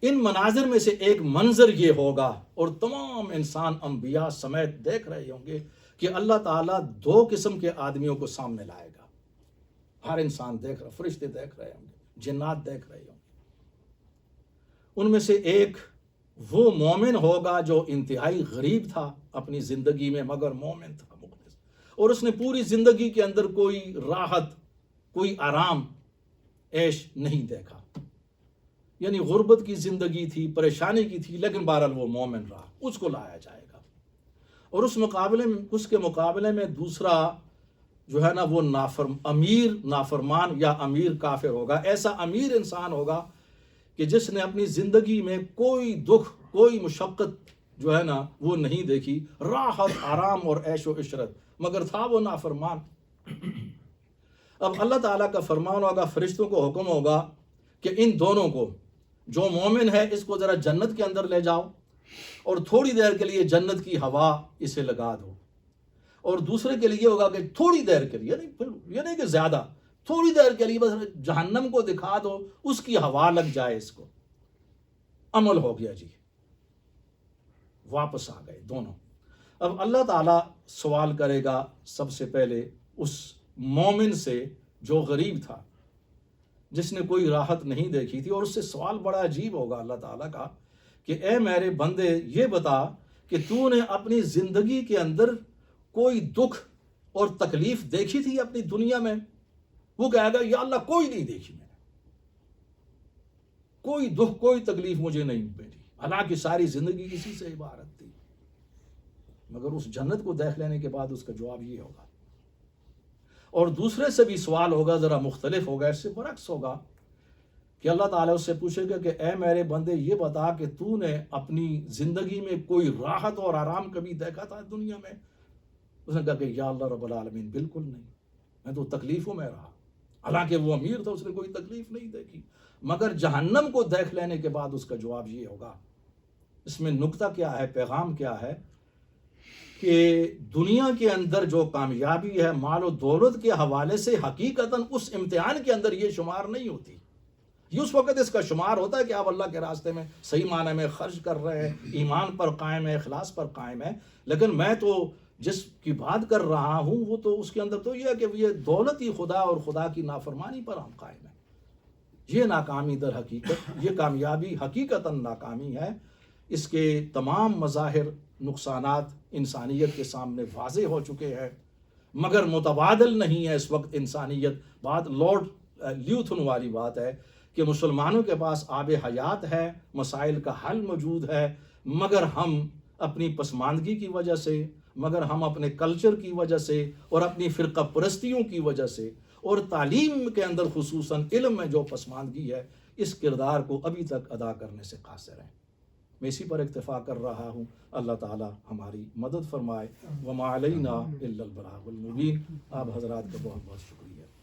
ان مناظر میں سے ایک منظر یہ ہوگا، اور تمام انسان انبیاء سمیت دیکھ رہے ہوں گے، کہ اللہ تعالیٰ دو قسم کے آدمیوں کو سامنے لائے گا۔ ہر انسان دیکھ رہا، فرشتے دیکھ رہے ہوں گے، جنات دیکھ رہے ہوں گے۔ ان میں سے ایک وہ مومن ہوگا جو انتہائی غریب تھا اپنی زندگی میں، مگر مومن تھا مخلص، اور اس نے پوری زندگی کے اندر کوئی راحت، کوئی آرام عیش نہیں دیکھا، یعنی غربت کی زندگی تھی، پریشانی کی تھی، لیکن بہرحال وہ مومن رہا، اس کو لایا جائے گا۔ اور اس کے مقابلے میں دوسرا جو ہے نا، وہ امیر نافرمان یا امیر کافر ہوگا۔ ایسا امیر انسان ہوگا کہ جس نے اپنی زندگی میں کوئی دکھ، کوئی مشقت جو ہے نا وہ نہیں دیکھی، راحت، آرام اور عیش و عشرت، مگر تھا وہ نافرمان۔ اب اللہ تعالیٰ کا فرمان ہوگا، فرشتوں کو حکم ہوگا کہ ان دونوں کو، جو مومن ہے اس کو ذرا جنت کے اندر لے جاؤ اور تھوڑی دیر کے لیے جنت کی ہوا اسے لگا دو، اور دوسرے کے لیے ہوگا کہ تھوڑی دیر کے لیے، یہ نہیں کہ زیادہ، تھوڑی دیر کے لیے بس جہنم کو دکھا دو، اس کی ہوا لگ جائے اس کو۔ عمل ہو گیا جی، واپس آ گئے دونوں۔ اب اللہ تعالیٰ سوال کرے گا سب سے پہلے اس مومن سے جو غریب تھا، جس نے کوئی راحت نہیں دیکھی تھی، اور اس سے سوال بڑا عجیب ہوگا اللہ تعالیٰ کا کہ اے میرے بندے، یہ بتا کہ تو نے اپنی زندگی کے اندر کوئی دکھ اور تکلیف دیکھی تھی اپنی دنیا میں؟ وہ کہے گا یا اللہ کوئی نہیں دیکھی میں نے، کوئی دکھ کوئی تکلیف مجھے نہیں ملی، حالانکہ ساری زندگی اسی سے عبارت تھی۔ مگر اس جنت کو دیکھ لینے کے بعد اس کا جواب یہ ہوگا۔ اور دوسرے سے بھی سوال ہوگا، ذرا مختلف ہوگا، اس سے برعکس ہوگا، کہ اللہ تعالیٰ اس سے پوچھے گا کہ اے میرے بندے، یہ بتا کہ تو نے اپنی زندگی میں کوئی راحت اور آرام کبھی دیکھا تھا دنیا میں؟ اس نے کہا کہ یا اللہ رب العالمین، بالکل نہیں، میں تو تکلیفوں میں رہا۔ حالانکہ وہ امیر تھا، اس نے کوئی تکلیف نہیں دیکھی، مگر جہنم کو دیکھ لینے کے بعد اس کا جواب یہ ہوگا۔ اس میں نکتہ کیا ہے، پیغام کیا ہے، کہ دنیا کے اندر جو کامیابی ہے مال و دولت کے حوالے سے حقیقتاً اس امتحان کے اندر یہ شمار نہیں ہوتی۔ یہ اس وقت اس کا شمار ہوتا ہے کہ آپ اللہ کے راستے میں صحیح معنی میں خرچ کر رہے ہیں، ایمان پر قائم ہے، اخلاص پر قائم ہے، لیکن میں تو جس کی بات کر رہا ہوں وہ تو اس کے اندر تو یہ ہے کہ یہ دولت ہی خدا اور خدا کی نافرمانی پر ہم قائم ہیں۔ یہ ناکامی در حقیقت، یہ کامیابی حقیقتاً ناکامی ہے۔ اس کے تمام مظاہر، نقصانات انسانیت کے سامنے واضح ہو چکے ہیں، مگر متبادل نہیں ہے اس وقت انسانیت۔ بات لارڈ لیوتھن والی بات ہے کہ مسلمانوں کے پاس آب حیات ہے، مسائل کا حل موجود ہے، مگر ہم اپنی پسماندگی کی وجہ سے، مگر ہم اپنے کلچر کی وجہ سے اور اپنی فرقہ پرستیوں کی وجہ سے اور تعلیم کے اندر خصوصاً علم میں جو پسماندگی ہے، اس کردار کو ابھی تک ادا کرنے سے قاصر ہیں۔ میں اسی پر اکتفا کر رہا ہوں. اللہ تعالیٰ ہماری مدد فرمائے. وما علینا الا البلاغ المبین. آپ حضرات کا بہت بہت شکریہ.